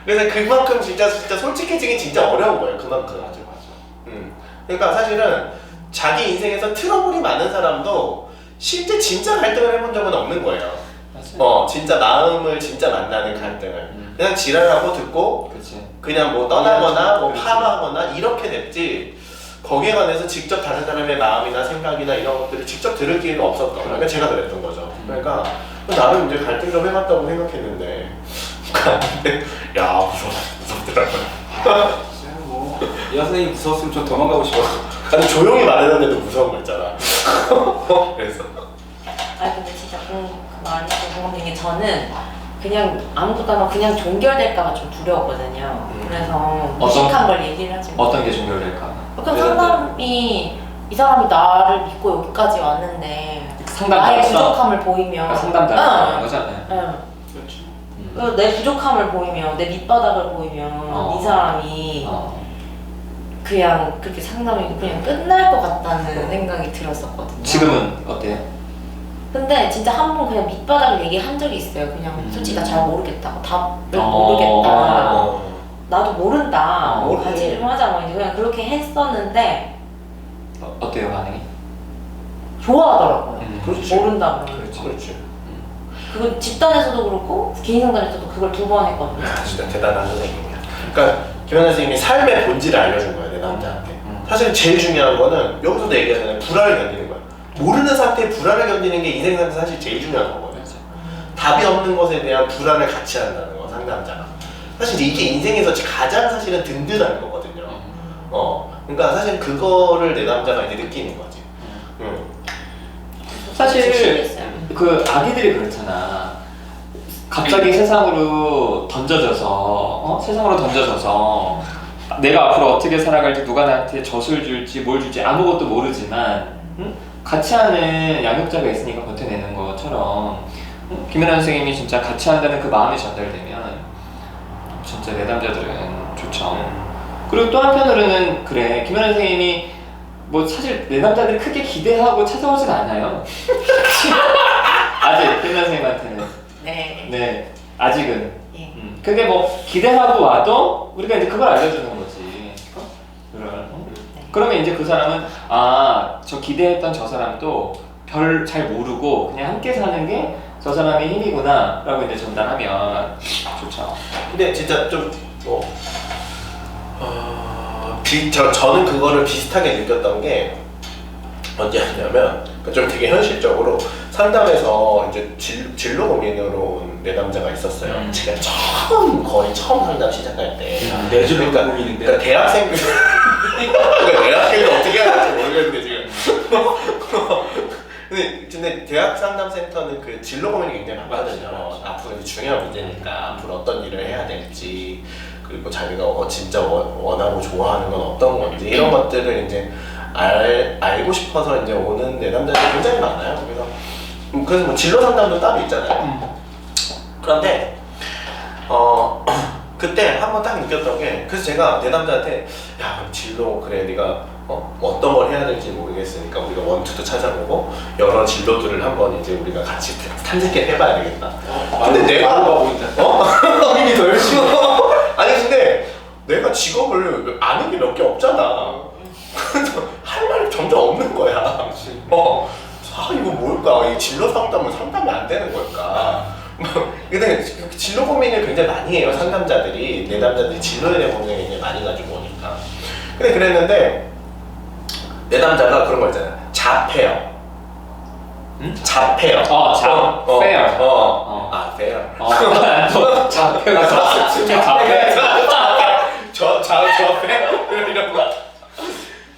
그래서 그만큼 진짜 솔직해지기 진짜 어려운 거예요. 그만큼. 맞아. 그러니까 사실은 자기 인생에서 트러블이 많은 사람도 실제 진짜 갈등을 해본 적은 없는 거예요. 맞아요. 진짜 마음을 진짜 만나는 갈등을 그냥 지랄하고 듣고 그치. 그냥 뭐 떠나거나 뭐 그렇지. 파하거나 이렇게 됐지 거기에 관해서 직접 다른 사람의 마음이나 생각이나 이런 것들을 직접 들을 기회가 없었던 거예요. 그러니까 제가 그랬던 거죠. 그러니까 나름 이제 갈등 좀 해봤다고 생각했는데 근데 야 무섭더라고요. 이 선생님이 무서웠으면 전 도망가고 싶었어. 아니 조용히 말하는데도 무서운 거 있잖아. 그래서 근데 진짜 그 말이 궁금한 게 저는 그냥 아무것도 안 하고 그냥 종결될까봐 좀 두려웠거든요. 그래서 무식한 걸 얘기를 하지 못. 어떤 게 종결될까? 그럼 상담이 이 사람이 나를 믿고 여기까지 왔는데 나의 상담자로서 부족함을 보이면 상담자라는 거잖아요. 그리고 내 부족함을 보이면 내 밑바닥을 보이면 이 사람이 그냥 그렇게 상담이 그냥 끝날 것 같다는 생각이 들었었거든요. 지금은 어때요? 근데 진짜 한 번 그냥 밑바닥을 얘기한 적이 있어요. 그냥 솔직히 나 잘 모르겠다고 답을 모르겠다. 나도 모른다. 같이 좀 하자 뭐 이제 그냥 그렇게 했었는데 어때요 반응이? 좋아하더라고요. 그렇지. 모른다 그러면. 그렇지. 그거 집단에서도 그렇고 개인 상담에서도 그걸 2번 했거든요. 진짜 대단한 선생님이야. 그러니까 김연아 선생님이 삶의 본질을 알려준 거야 내 남자한테. 사실 제일 중요한 거는 여기서도 얘기하잖아요. 불안을 견디는 거야. 모르는 상태에 불안을 견디는 게 인생 상태 사실 제일 중요한 거거든요. 답이 없는 것에 대한 불안을 같이 한다는 거 상담자가. 사실 이게 인생에서 가장 사실은 든든한 거거든요. 그러니까 사실 그거를 내 남자가 이제 느끼는 거지. 사실 그 아기들이 그렇잖아. 갑자기 세상으로 던져져서 내가 앞으로 어떻게 살아갈지 누가 나한테 젖을 줄지 뭘 줄지 아무것도 모르지만 같이 하는 양육자가 있으니까 버텨내는 것처럼 김연아 선생님이 진짜 같이 한다는 그 마음이 전달되면 진짜 내담자들은 좋죠. 그리고 또 한편으로는 그래 김연아 선생님이 뭐 사실 내담자들이 크게 기대하고 찾아오진 않아요. 아직 김연아 선생님한테는 네 아직은 예. 근데 뭐 기대하고 와도 우리가 이제 그걸 알려주는 거지. 그러면 이제 그 사람은 저 기대했던 저 사람도 별 잘 모르고 그냥 함께 사는 게 저 사람의 힘이구나 라고 이제 전달하면 좋죠. 근데 진짜 좀 저는 그거를 비슷하게 느꼈던 게 언제였냐면 좀 되게 현실적으로 상담에서 이제 진로 고민으로 온 내담자가 있었어요. 제가 거의 처음 상담 시작할 때. 내 진로 고민인데. 그러니까 대학생 대학생을 어떻게 해야 될지 모르겠는데 지금. 근데 대학 상담센터는 그 진로 고민이 굉장히 많거든요. 앞으로 이제 중요한 문제니까 앞으로 어떤 일을 해야 될지 그리고 자기가 진짜 원하고 좋아하는 건 어떤 건지 이런 것들을 이제 알고 싶어서 이제 오는 내담자들이 굉장히 많아요. 그래서 뭐 진로 상담도 따로 있잖아요. 그런데 그때 한 번 딱 느꼈던 게 그래서 제가 내담자한테 야 그럼 진로 그래 네가 어떤 걸 해야 될지 모르겠으니까 우리가 원투도 찾아보고 여러 진로들을 한번 이제 우리가 같이 탐색해 해봐야 되겠다. 근데 내가 본인이 더 열심히. 아니 근데 내가 직업을 아는 게 몇 개 없잖아. 그래서 할 말이 점점 없는 거야. 이거 뭘까? 이 진로 상담은 상담이 안 되는 걸까? 근데 진로 고민을 굉장히 많이 해요. 상담자들이 내담자들이 진로에 대한 고민을 굉장히 많이 가지고 오니까. 근데 그랬는데 내담자가 그런 거 있잖아. 잡해요. 잡해요. fair. fair. 잡혀가 자폐어 이런 거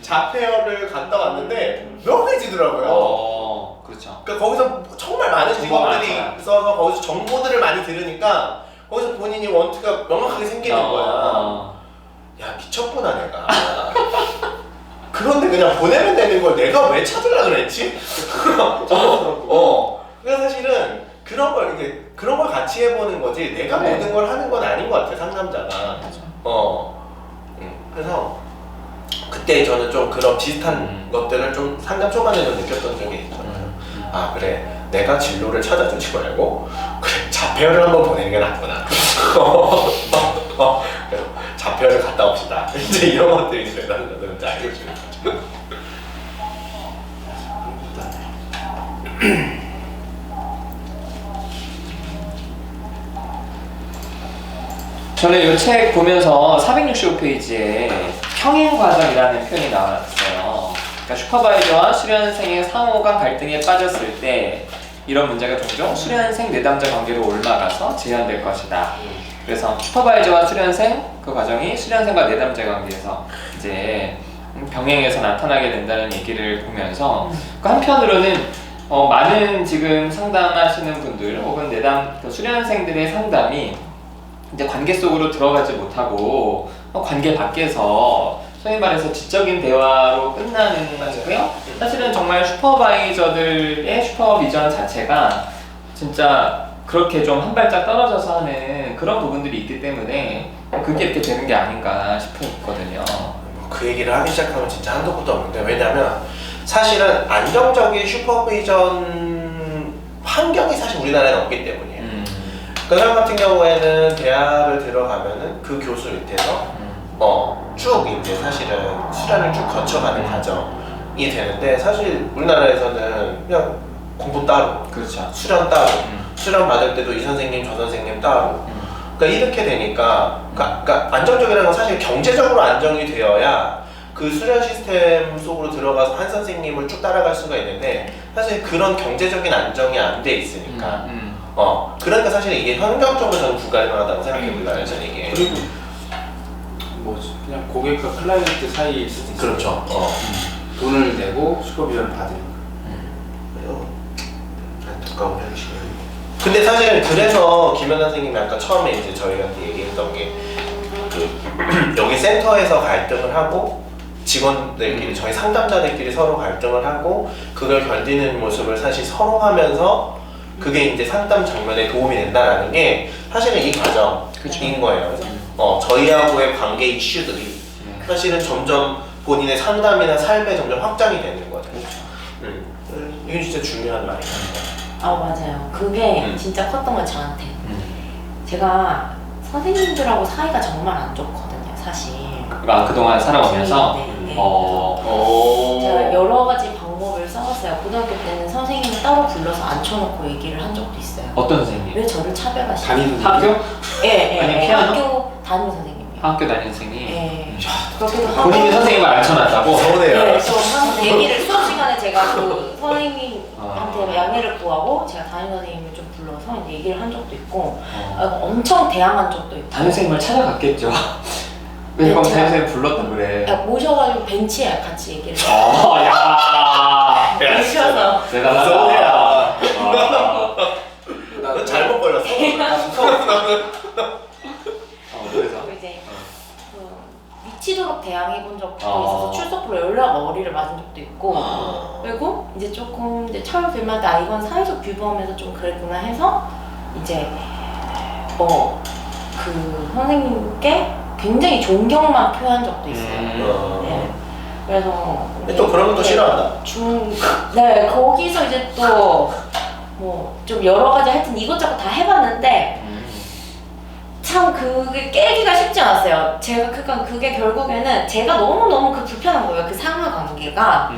자폐어를 갔다 왔는데 명확해지더라고요. 그렇죠. 그러니까 거기서 정말 많은 직업들이 많잖아. 있어서 거기서 정보들을 많이 들으니까 거기서 본인이 원투가 명확하게 생기는 거야. 야 미쳤구나 내가. 그런데 그냥 보내면 되는 걸 내가 왜 찾으려고 그랬지? 그래서 사실은 그런 걸 같이 해보는 거지 내가 네. 모든 걸 하는 건 아닌 것 같아 상담자가. 그래서 그때 저는 좀 그런 비슷한 것들을 좀 상담 초반에 좀 느꼈던 적이 있잖아요. 아 그래 내가 진로를 찾아주지 말고 그래 자폐어를 한번 보내는 게 낫구나. 그래서 자폐어를 갔다 옵시다. 이제 이런 것들이 대단한 거는 이제 알고 있는 거죠. 저는 이 책 보면서 465페이지에 평행 과정이라는 표현이 나왔어요. 그러니까 슈퍼바이저와 수련생의 상호간 갈등에 빠졌을 때 이런 문제가 종종 수련생 내담자 관계로 올라가서 재현될 것이다. 그래서 슈퍼바이저와 수련생 그 과정이 수련생과 내담자 관계에서 이제 병행해서 나타나게 된다는 얘기를 보면서 그 한편으로는 많은 지금 상담하시는 분들 혹은 그 수련생들의 상담이 이제 관계 속으로 들어가지 못하고 관계 밖에서 소위 말해서 지적인 대화로 끝나는 거고요. 사실은 정말 슈퍼바이저들의 슈퍼비전 자체가 진짜 그렇게 좀 한 발짝 떨어져서 하는 그런 부분들이 있기 때문에 그게 이렇게 되는 게 아닌가 싶거든요. 그 얘기를 하기 시작하면 진짜 한도 끝도 없는데 왜냐면 사실은 안정적인 슈퍼비전 환경이 사실 우리나라에는 없기 때문이에요. 그 사람 같은 경우에는 대학을 들어가면은 그 교수 밑에서 쭉 이제 사실은 수련을 쭉 거쳐가는 과정이 되는데 사실 우리나라에서는 그냥 공부 따로, 그렇죠. 수련 따로, 수련 받을 때도 이 선생님 저 선생님 따로. 그러니까 이렇게 되니까 그러니까 안정적이라는 건 사실 경제적으로 안정이 되어야 그 수련 시스템 속으로 들어가서 한 선생님을 쭉 따라갈 수가 있는데 사실 그런 경제적인 안정이 안 돼 있으니까. 그러니까 사실 이게 환경적으로 저는 불가능하다고 생각해요. 저는 이게. 그리고 뭐 그냥 고객과 클라이언트 사이일 수도 있어요. 그렇죠. 돈을 내고 슈퍼비전을 받으니까. 안타까운 현실이에요. 근데 사실은 그래서 김현 선생님이 아까 처음에 이제 저희한테 얘기했던 게 그 여기 센터에서 갈등을 하고 직원들끼리 저희 상담자들끼리 서로 갈등을 하고 그걸 견디는 모습을 사실 서로 하면서 그게 이제 상담 장면에 도움이 된다라는 게 사실은 이 과정인 거예요. 저희하고의 관계 이슈들이 사실은 점점 본인의 상담이나 삶에 점점 확장이 되는 거죠. 이게 진짜 중요한 말이에요. 맞아요. 그게 진짜 컸던 건 저한테. 제가 선생님들하고 사이가 정말 안 좋거든요, 사실. 그동안 살아오면서 네. 오. 제가 여러 가지 방법을 써봤어요. 고등학교 때는 선생님을 따로 불러서 앉혀놓고 얘기를 한 적도 있어요. 어떤 선생님? 왜 저를 차별하시죠? 담임 학교? 예, 아니면 피아노? 학교 담임 선생님이요. 학교 다니는 선생님? 예. 그렇게도 하고. 본인이 선생님을 앉혀놨다고? 서운해요. 네, 저 항상 얘기를 수업 시간에 제가 그 선생님한테 양해를 구하고 제가 담임 선생님을 좀 불러서 이제 얘기를 한 적도 있고 엄청 대항한 적도 있고. 담임 선생님을 찾아갔겠죠. 왜 그럼 담임 선생님 불렀다 그래? 모셔가지고 벤치에 같이 얘기를 야. 모셔서 대단하다. 서운해요. 나 넌 잘못 걸렸어. 그래서 그리고 이제 미치도록 대항해본 적도 어. 있어서 출석부로 연락 머리를 맞은 적도 있고 그리고 이제 조금 이제 차를 들면서 이건 사회적 규범에서 좀 그랬구나 해서 이제 그 선생님께 굉장히 존경만 표한 적도 있어요. 네. 그래서 근데 또 그런 것도 싫어한다. 네, 거기서 이제 또 뭐 좀 여러 가지 하여튼 이것저것 다 해봤는데 참 그게 깨기가 쉽지 않았어요. 제가 그러니까 그게 결국에는 제가 너무너무 그 불편한 거예요. 그 상하 관계가.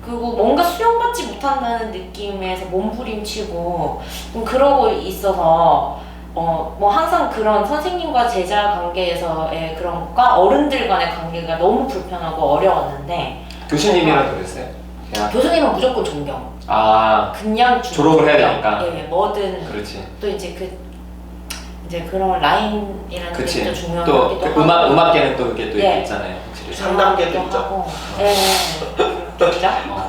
그리고 뭔가 수용받지 못한다는 느낌에서 몸부림치고 좀 그러고 있어서 뭐 항상 그런 선생님과 제자 관계에서의 그런 것과 어른들 간의 관계가 너무 불편하고 어려웠는데 교수님이랑 그랬어요? 대학? 교수님은 무조건 존경. 아, 그냥 졸업을 해야 되니까. 예, 뭐든. 그렇지. 또 이제 그 이제 그런 라인이라는 게 그치. 또 또 중요하기도 그 하고. 음악계는 또 그게 또 네. 있잖아요. 확실히. 3단계도 있죠. 하고. 네, 그렇죠. 네,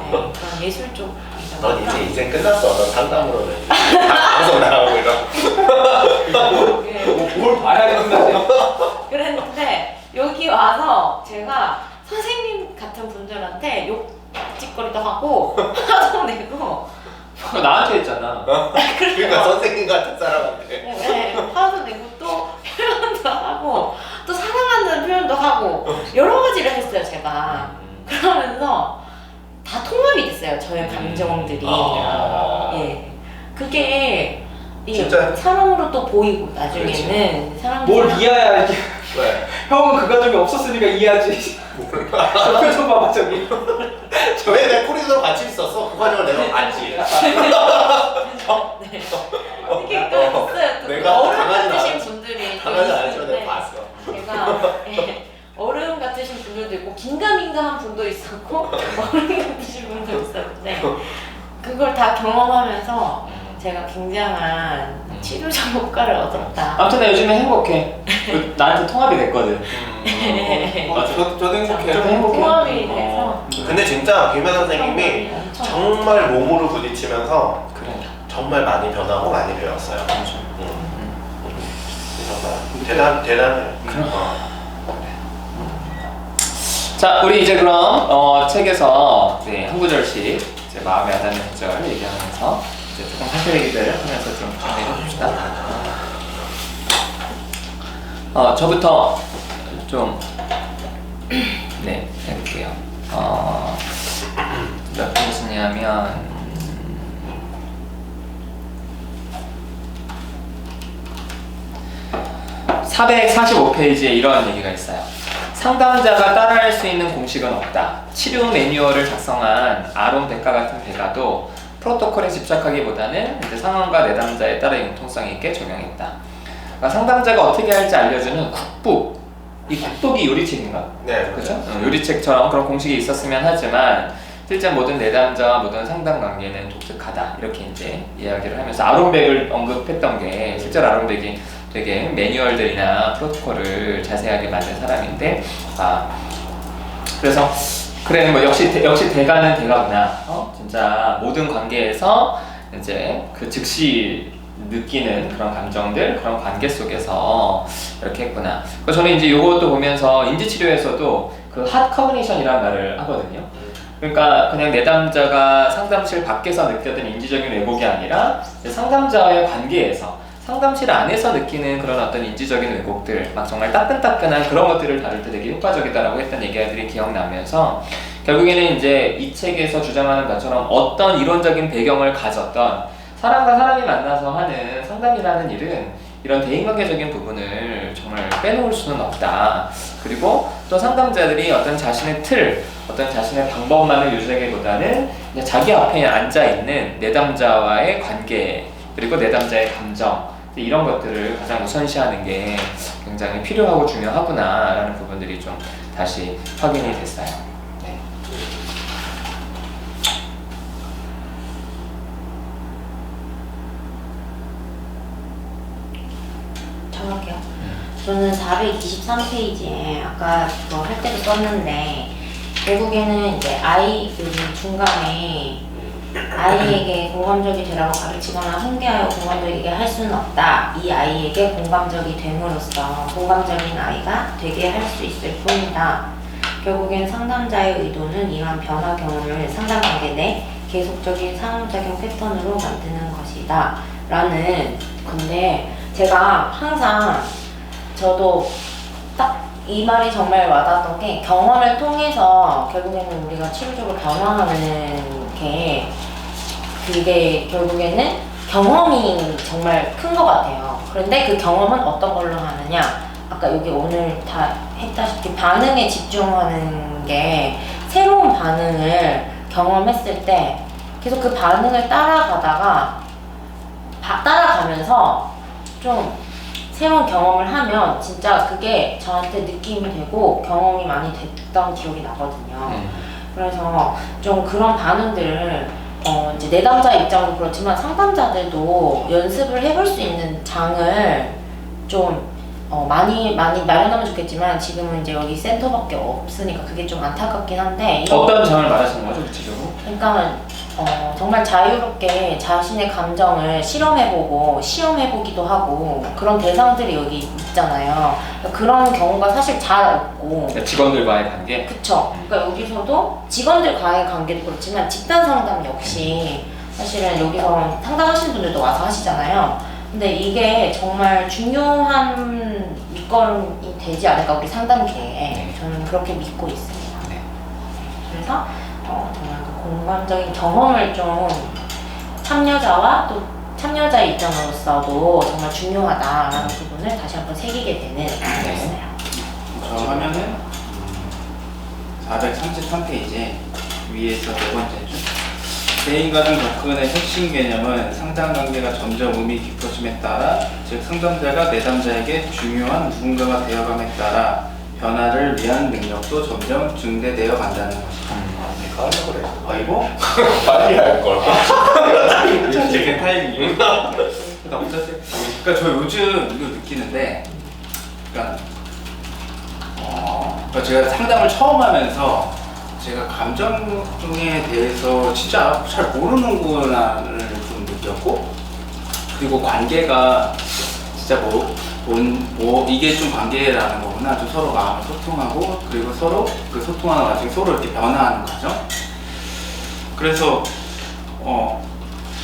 그런 예술 쪽. 넌 이제 끝났어. 넌 상담으로는 방송 나가고 이런. 뭘 봐야 되는데. 그랬는데 여기 와서 제가 선생님 같은 분들한테 욕짓거리도 하고 화도 내고 그거 나한테 했잖아. 그러니까 선생님 같은 사람한테. 네, 화도 내고 또 표현도 하고 또 사랑한다는 표현도 하고 여러 가지를 했어요 제가. 그러면서 다 통합이 됐어요 저의 감정들이. 예, 그게 이 진짜? 사람으로 또 보이고 나중에는 사람들이 뭘 이해해야 이게. 왜? 형은 그 과정이 없었으니까 이해하지. 저 표정 봐봐 저기. 왜 내 코리도 같이 있었어? 그 과정을 내가 봤지. 네. 이게 또 있어요. 또 내가 어른 당하진 같으신 않았어. 분들이 또 당하지 않았지만 있는데 내가 봤어. 제가 예, 어른 같으신 분들도 있고 긴가민가한 분도 있었고 어른 같으신 분도 있었는데 그걸 다 경험하면서 제가 굉장한 치료적 효과를 얻었다. 아무튼 나 요즘에 행복해. 나한테 통합이 됐거든. 맞아. 저도 행복해요. 좀 행복해. 통합이 돼서 근데 진짜 김현 선생님이 엄청 정말 몸으로 부딪히면서 그래. 정말 많이 변하고 많이 배웠어요. 대단해요. 자, 우리 이제 그럼 책에서 한 구절씩 이제 마음에 와닿는 구절 얘기하면서 이제 조금 한글 얘기들 하면서 좀 정리해 봅시다. 저부터 좀 해볼게요. 몇 분 쓰냐면 445페이지에 이런 얘기가 있어요. 상담자가 따라할 수 있는 공식은 없다. 치료 매뉴얼을 작성한 아론 백과 같은 백과도 프로토콜에 집착하기보다는 이제 상황과 내담자에 따라 융통성 있게 적용했다. 그러니까 상담자가 어떻게 할지 알려주는 쿡북, 이 쿡북이 요리책인가? 네, 그렇죠? 요리책처럼 그런 공식이 있었으면 하지만 실제 모든 내담자와 모든 상담 관계는 독특하다. 이렇게 이제 이야기를 하면서 아론백을 언급했던 게 실제로 아론백이 되게 매뉴얼들이나 프로토콜을 자세하게 만든 사람인데 그래서 그래 뭐 역시 대가는 대가구나. 진짜 모든 관계에서 이제 그 즉시 느끼는 그런 감정들, 그런 관계 속에서 이렇게 했구나. 그래서 저는 이제 이것도 보면서 인지치료에서도 그 핫 커그니션이라는 말을 하거든요. 그러니까 그냥 내담자가 상담실 밖에서 느꼈던 인지적인 왜곡이 아니라 상담자와의 관계에서 상담실 안에서 느끼는 그런 어떤 인지적인 왜곡들, 막 정말 따끈따끈한 그런 것들을 다룰 때 되게 효과적이다라고 했던 얘기들이 기억나면서 결국에는 이제 이 책에서 주장하는 것처럼 어떤 이론적인 배경을 가졌던 사람과 사람이 만나서 하는 상담이라는 일은 이런 대인관계적인 부분을 정말 빼놓을 수는 없다. 그리고 또 상담자들이 어떤 자신의 틀, 어떤 자신의 방법만을 유지하기보다는 자기 앞에 앉아있는 내담자와의 관계, 그리고 내담자의 감정, 이런 것들을 가장 우선시하는 게 굉장히 필요하고 중요하구나라는 부분들이 좀 다시 확인이 됐어요. 네. 정확해요. 저는 423페이지에 아까 그거 할 때도 썼는데 결국에는 이제 아이 중간에 아이에게 공감적이 되라고 가르치거나 훈계하여 공감적이게 할 수는 없다. 이 아이에게 공감적이 됨으로써 공감적인 아이가 되게 할 수 있을 뿐이다. 결국엔 상담자의 의도는 이러한 변화 경험을 상담관계 내 계속적인 상호작용 패턴으로 만드는 것이다. 라는 근데 제가 항상 저도 딱 이 말이 정말 와닿았던 게 경험을 통해서 결국에는 우리가 치료적으로 변화하는 게 그게 결국에는 경험이 정말 큰 것 같아요. 그런데 그 경험은 어떤 걸로 하느냐? 아까 여기 오늘 다 했다시피 반응에 집중하는 게 새로운 반응을 경험했을 때 계속 그 반응을 따라가면서 좀 새로운 경험을 하면 진짜 그게 저한테 느낌이 되고 경험이 많이 됐던 기억이 나거든요. 그래서 좀 그런 반응들을 이제 내담자 입장도 그렇지만 상담자들도 연습을 해볼 수 있는 장을 좀 많이 마련하면 좋겠지만 지금은 이제 여기 센터밖에 없으니까 그게 좀 안타깝긴 한데 어떤 점을 말하시는 거죠, 구체적으로? 그러니까 정말 자유롭게 자신의 감정을 실험해보고 시험해보기도 하고 그런 대상들이 여기 있잖아요. 그런 경우가 사실 잘 없고 그러니까 직원들과의 관계? 그쵸. 그러니까 여기서도 직원들과의 관계도 그렇지만 집단 상담 역시 사실은 여기서 상담하시는 분들도 와서 하시잖아요. 근데 이게 정말 중요한 밑거름이 되지 않을까 우리 상담계에 저는 그렇게 믿고 있습니다. 네. 그래서 정말 그 공감적인 경험을 좀 참여자와 또 참여자의 입장으로서도 정말 중요하다라는 부분을 다시 한번 새기게 되는 거였어요. 저 화면은 433페이지 위에서 네 번째 줄. 개인 가정 접근의 핵심 개념은 상담관계가 점점 의미 깊어짐에 따라, 즉 상담자가 내담자에게 중요한 누군가가 되어감에 따라 변화를 위한 능력도 점점 증대되어 간다는 것이다. 내가 하려고 그래. 아이고? 빨리 할 걸. 제게 타이밍이. 나 못했어요. 그러니까 저 요즘 이거 느끼는데, 그러니까 제가 상담을 처음 하면서 제가 감정에 대해서 진짜 잘 모르는구나를 좀 느꼈고, 그리고 관계가 진짜 이게 좀 관계라는 거구나. 좀 서로 마음을 소통하고, 그리고 서로 그 소통하는 와중에 서로 이렇게 변화하는 과정. 그래서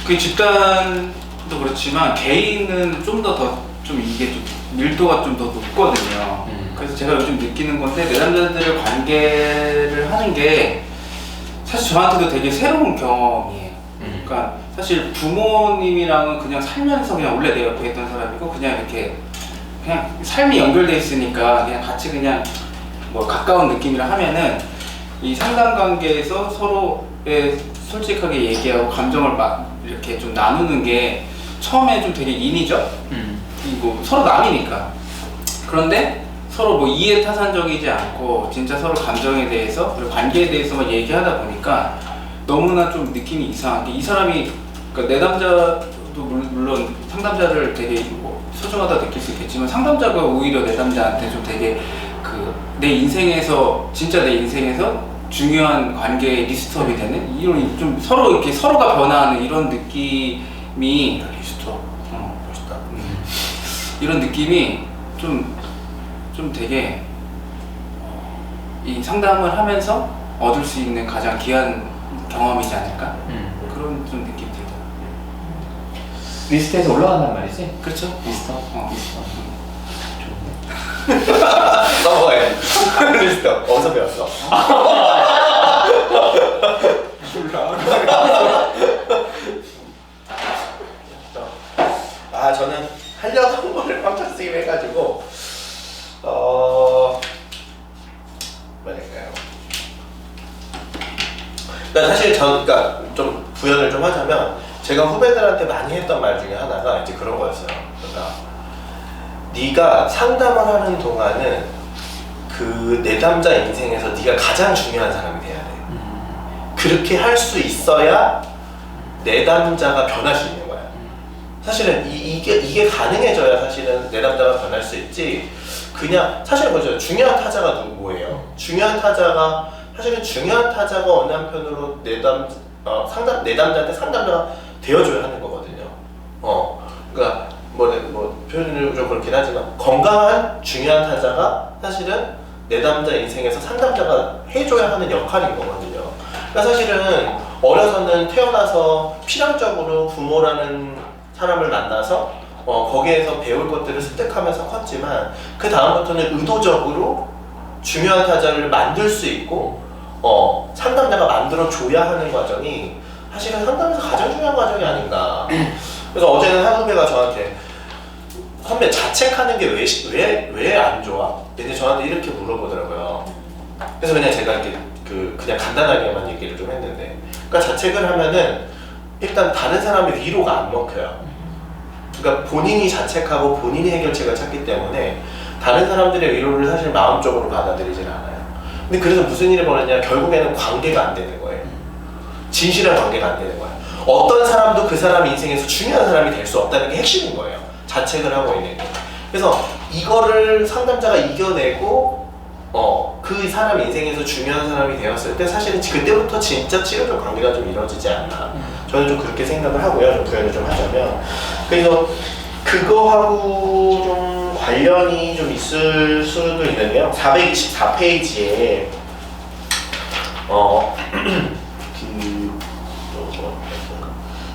그 집단도 그렇지만 개인은 좀 이게 좀 밀도가 좀 더 높거든요. 그래서 제가 요즘 느끼는 건데, 내담자들의 관계를 하는 게 사실 저한테도 되게 새로운 경험이에요. 그러니까 사실 부모님이랑은 그냥 살면서 그냥 원래 내 옆에 있던 사람이고, 그냥 이렇게 그냥 삶이 연결돼 있으니까 그냥 같이 그냥 뭐 가까운 느낌이라 하면은, 이 상담 관계에서 서로의 솔직하게 얘기하고 감정을 막 이렇게 좀 나누는 게 처음에 좀 되게 인위죠. 그리고 서로 남이니까. 그런데 서로 뭐 이해타산적이지 않고 진짜 서로 감정에 대해서 그리고 관계에 대해서만 얘기하다 보니까 너무나 좀 느낌이 이상한 게, 이 사람이, 그러니까 내담자도 물론 상담자를 되게 뭐 소중하다 느낄 수 있겠지만, 상담자가 오히려 내담자한테 좀 되게 내 인생에서, 진짜 내 인생에서 중요한 관계의 리스트업이 되는, 이런 좀 서로 이렇게 서로가 변화하는 이런 느낌이, 리스트업. 멋있다. 이런 느낌이 좀 되게 이 상담을 하면서 얻을 수 있는 가장 귀한 경험이지 않을까? 그런 좀 느낌이 들더라고요. 리스트에서 올라간단 말이지? 그렇죠? 리스트. 넘어가야 돼. 리스트업. 어디서 배웠어? 저는 하려던 거를 깜짝 쓰기로 해가지고 뭐랄까요? 그러니까 사실 그러니까 좀 부연을 좀 하자면, 제가 후배들한테 많이 했던 말 중에 하나가 이제 그런 거였어요. 그러니까 네가 상담을 하는 동안은 그 내담자 인생에서 네가 가장 중요한 사람이 돼야 돼. 그렇게 할 수 있어야 내담자가 변할 수 있는 거야. 사실은 이게 가능해져야 사실은 내담자가 변할 수 있지. 그냥 사실 뭐죠? 중요한 타자가 뭐예요? 중요한 타자가, 사실은 중요한 타자가 어느 한편으로 내담자한테 상담자가 되어줘야 하는 거거든요. 그러니까 뭐 표현이 좀 그렇긴 하지만, 건강한 중요한 타자가 사실은 내담자 인생에서 상담자가 해줘야 하는 역할인 거거든요. 그러니까 사실은 어려서는 태어나서 필연적으로 부모라는 사람을 만나서 거기에서 배울 것들을 습득하면서 컸지만, 그 다음부터는 의도적으로 중요한 타자를 만들 수 있고 상담자가 만들어줘야 하는 과정이 사실은 상담에서 가장 중요한 과정이 아닌가. 그래서 어제는 한 후배가 저한테, 선배 자책하는 게 왜 안 좋아? 근데 저한테 이렇게 물어보더라고요. 그래서 그냥 제가 이렇게 그냥 간단하게만 얘기를 좀 했는데, 그러니까 자책을 하면은 일단 다른 사람의 위로가 안 먹혀요. 그러니까 본인이 자책하고 본인이 해결책을 찾기 때문에 다른 사람들의 위로를 사실 마음적으로 받아들이진 않아요. 근데 그래서 무슨 일이 벌어지냐, 결국에는 관계가 안 되는 거예요. 진실한 관계가 안 되는 거예요. 어떤 사람도 그 사람 인생에서 중요한 사람이 될 수 없다는 게 핵심인 거예요. 자책을 하고 있는 게. 그래서 이거를 상담자가 이겨내고 그 사람 인생에서 중요한 사람이 되었을 때 사실은 그때부터 진짜 치료적 관계가 좀 이루어지지 않나. 저는 좀 그렇게 생각을 하고요. 좀 표현을 좀 하자면. 그래서 그거하고 좀 관련이 좀 있을 수도 있는데요. 424페이지에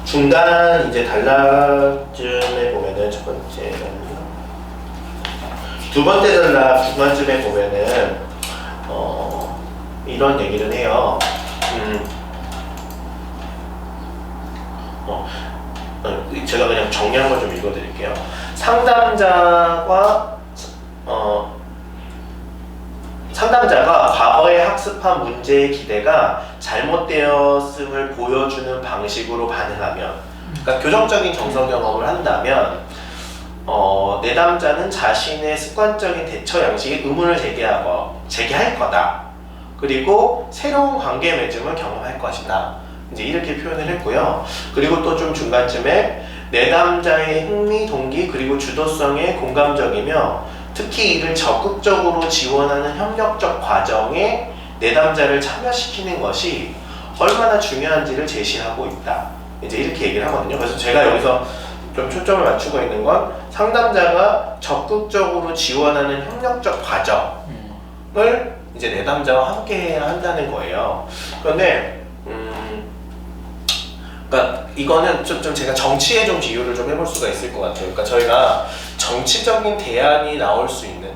중간 이제 단락쯤에 보면은 첫 번째, 두 번째 단락 중간쯤에 보면은 이런 얘기를 해요. 제가 그냥 정리한 걸 좀 읽어드릴게요. 상담자가 과거에 학습한 문제의 기대가 잘못되었음을 보여주는 방식으로 반응하면, 그러니까 교정적인 정서 경험을 한다면 내담자는 자신의 습관적인 대처 양식에 의문을 제기할 거다. 그리고 새로운 관계 맺음을 경험할 것이다. 이제 이렇게 표현을 했고요. 그리고 또 좀 중간쯤에 내담자의 흥미, 동기, 그리고 주도성에 공감적이며 특히 이를 적극적으로 지원하는 협력적 과정에 내담자를 참여시키는 것이 얼마나 중요한지를 제시하고 있다. 이제 이렇게 얘기를 하거든요. 그래서 제가 여기서 좀 초점을 맞추고 있는 건 상담자가 적극적으로 지원하는 협력적 과정을 이제 내담자와 함께 해야 한다는 거예요. 그런데 그러니까 이거는 좀 제가 정치에 좀 비유를 좀 해볼 수가 있을 것 같아요. 그러니까 저희가 정치적인 대안이 나올 수 있는,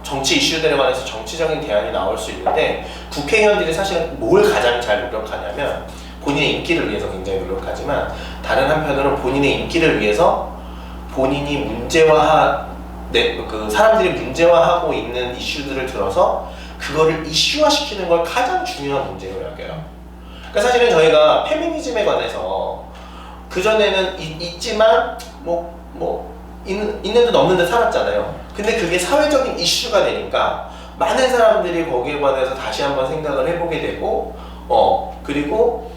정치 이슈들에 관해서 정치적인 대안이 나올 수 있는데 국회의원들이 사실 뭘 가장 잘 노력하냐면 본인의 인기를 위해서 굉장히 노력하지만 다른 한편으로는 본인의 인기를 위해서 본인이 사람들이 문제화하고 있는 이슈들을 들어서 그거를 이슈화시키는 걸 가장 중요한 문제로 여겨요. 그러니까 사실은 저희가 페미니즘에 관해서 그전에는 있지만 있는 듯 없는 듯 살았잖아요. 근데 그게 사회적인 이슈가 되니까 많은 사람들이 거기에 관해서 다시 한번 생각을 해보게 되고 그리고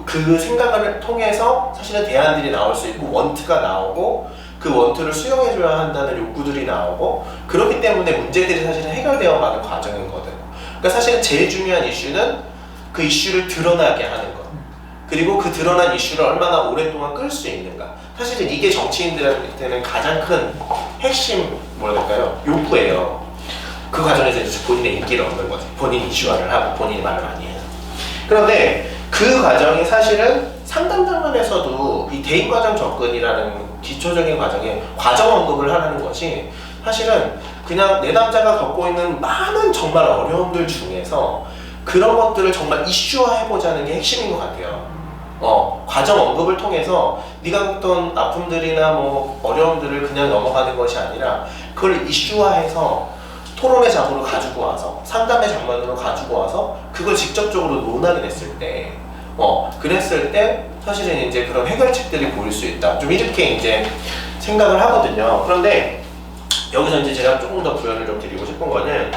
그 생각을 통해서 사실은 대안들이 나올 수 있고 원트가 나오고 그 원트를 수용해줘야 한다는 욕구들이 나오고 그렇기 때문에 문제들이 사실은 해결되어 가는 과정이거든요. 그러니까 사실은 제일 중요한 이슈는 그 이슈를 드러나게 하는 것, 그리고 그 드러난 이슈를 얼마나 오랫동안 끌 수 있는가. 사실은 이게 정치인들한테는 가장 큰 핵심 욕구예요. 그 과정에서 이제 본인의 인기를 얻는 거죠. 본인이 이슈화를 하고 본인이 말을 많이 해요. 그런데 그 과정이 사실은 상담 장면에서도 이 대인과정 접근이라는 기초적인 과정에 과정 언급을 하는 것이 사실은 그냥 내담자가 겪고 있는 많은 정말 어려움들 중에서 그런 것들을 정말 이슈화해보자는 게 핵심인 것 같아요. 과정 언급을 통해서 네가 겪던 아픔들이나 어려움들을 그냥 넘어가는 것이 아니라 그걸 이슈화해서 토론의 장으로 가지고 와서 상담의 장면으로 가지고 와서 그걸 직접적으로 논하게 됐을 때 그랬을 때 사실은 이제 그런 해결책들이 보일 수 있다. 좀 이렇게 이제 생각을 하거든요. 그런데 여기서 이제 제가 조금 더 부연을 좀 드리고 싶은 거는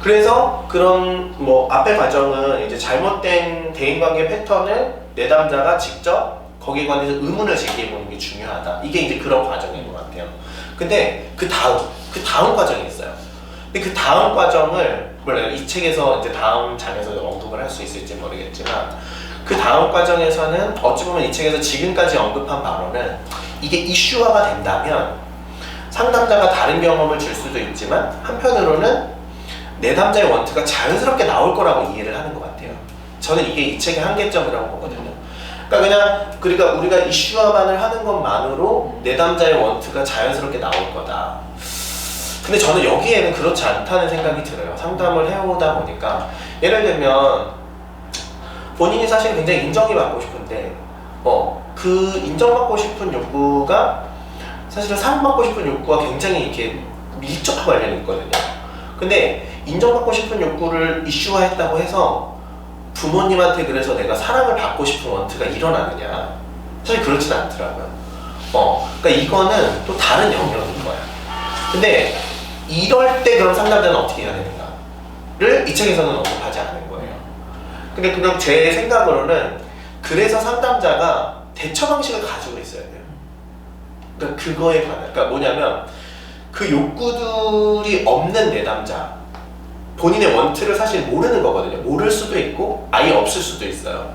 그래서 그런 앞의 과정은 이제 잘못된 대인관계 패턴을 내담자가 직접 거기에 관해서 의문을 제기해보는 게 중요하다. 이게 이제 그런 과정인 것 같아요. 근데 그 다음 과정이 있어요. 근데 그 다음 과정을 이 책에서 이제 다음 장에서 언급을 할 수 있을지 모르겠지만 그 다음 과정에서는 어찌 보면 이 책에서 지금까지 언급한 바로는 이게 이슈화가 된다면 상담자가 다른 경험을 줄 수도 있지만 한편으로는 내담자의 원트가 자연스럽게 나올 거라고 이해를 하는 것 같아요. 저는 이게 이 책의 한계점이라고 보거든요. 그러니까 우리가 이슈화만을 하는 것만으로 내담자의 원트가 자연스럽게 나올 거다. 근데 저는 여기에는 그렇지 않다는 생각이 들어요. 상담을 해오다 보니까 예를 들면 본인이 사실 굉장히 인정이 받고 싶은데 그 인정받고 싶은 욕구가 사실은 사랑받고 싶은 욕구가 굉장히 이렇게 밀접하게 관련이 있거든요. 근데 인정받고 싶은 욕구를 이슈화했다고 해서 부모님한테 그래서 내가 사랑을 받고 싶은 원트가 일어나느냐, 사실 그렇진 않더라고요. 그러니까 이거는 또 다른 영역인 거야. 근데 이럴 때 그럼 상담자는 어떻게 해야 되는가를 이 책에서는 언급하지 않은 거예요. 근데 그냥 제 생각으로는 그래서 상담자가 대처 방식을 가지고 있어야 돼요. 그러니까 그거에 관한, 그러니까 뭐냐면 그 욕구들이 없는 내담자, 본인의 원트를 사실 모르는 거거든요. 모를 수도 있고 아예 없을 수도 있어요.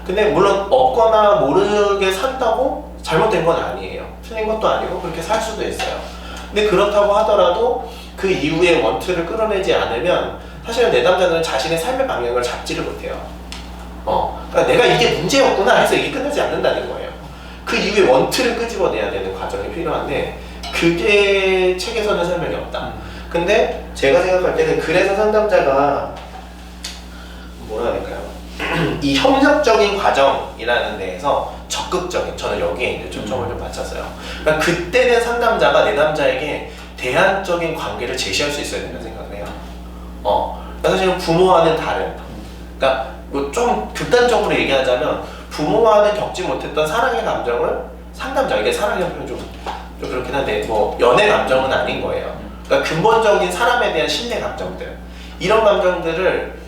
근데 물론 없거나 모르게 산다고 잘못된 건 아니에요. 틀린 것도 아니고 그렇게 살 수도 있어요. 근데 그렇다고 하더라도 그 이후에 원트를 끌어내지 않으면 사실은 내담자들은 자신의 삶의 방향을 잡지를 못해요. 그러니까 내가 이게 문제였구나 해서 이게 끝나지 않는다는 거예요. 그 이후에 원트를 끄집어내야 되는 과정이 필요한데 그게 책에서는 설명이 없다. 근데 제가 생각할 때는 그래서 상담자가 뭐라 해야 될까요? 이 협력적인 과정이라는 데에서 적극적인, 저는 여기에 이제 초점을 좀 맞췄어요. 그러니까 그때는 상담자가 내담자에게 대안적인 관계를 제시할 수 있어야 된다고 생각을 해요. 그러니까 사실은 부모와는 다른, 그러니까 뭐 좀 극단적으로 얘기하자면 부모와는 겪지 못했던 사랑의 감정을 상담자, 이게 사랑이라는 표현 좀 그렇긴 한데 뭐 연애 감정은 아닌 거예요. 그러니까 근본적인 사람에 대한 신뢰 감정들, 이런 감정들을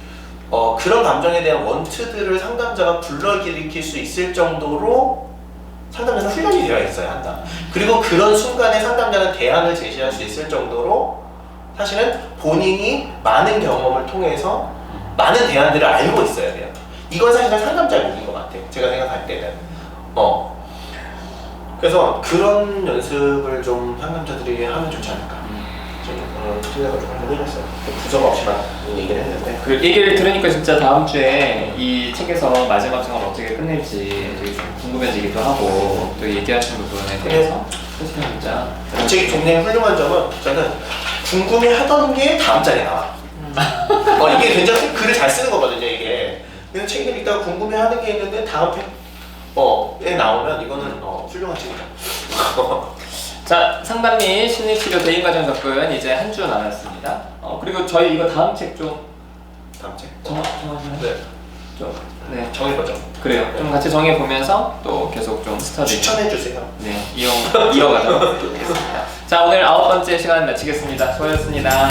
그런 감정에 대한 원트들을 상담자가 불러일으킬 수 있을 정도로 상담자는 훈련이 되어 있어야 한다. 그리고 그런 순간에 상담자는 대안을 제시할 수 있을 정도로 사실은 본인이 많은 경험을 통해서 많은 대안들을 알고 있어야 돼요. 이건 사실은 상담자의 몫인 것 같아요. 제가 생각할 때는. 그래서 그런 연습을 좀 상담자들이 하면 좋지 않을까. 저는 그런 생각을 좀 한번 해봤어요. 부정 없이만 얘기를 했는데. 그 얘기를 들으니까 진짜 다음 주에 이 책에서 마지막 장을 어떻게 끝낼지 되게 좀 궁금해지기도 하고 또 얘기하신 부분에 대해서 사실은 진짜 이 책이 굉장히 훌륭한 점은 저는 궁금해하던 게 다음 장에 나와. 이게 굉장히 글을 잘 쓰는 거거든요. 이게 그냥 책을 읽다가 궁금해하는 게 있는데 다음 에 나오면 이거는 훌륭한 책이다. 자, 상담 및 심리치료 대인과정 접근 이제 한 주 남았습니다. 그리고 저희 이거 다음 책 좀 다음 책. 정하시나요? 네. 좀, 네. 정해보죠. 그래요. 좀 같이 정해보면서 또 계속 좀 스터디 추천해주세요. 네, 이어가도록 하겠습니다. 자, 오늘 9번째 시간 마치겠습니다. 수고하셨습니다.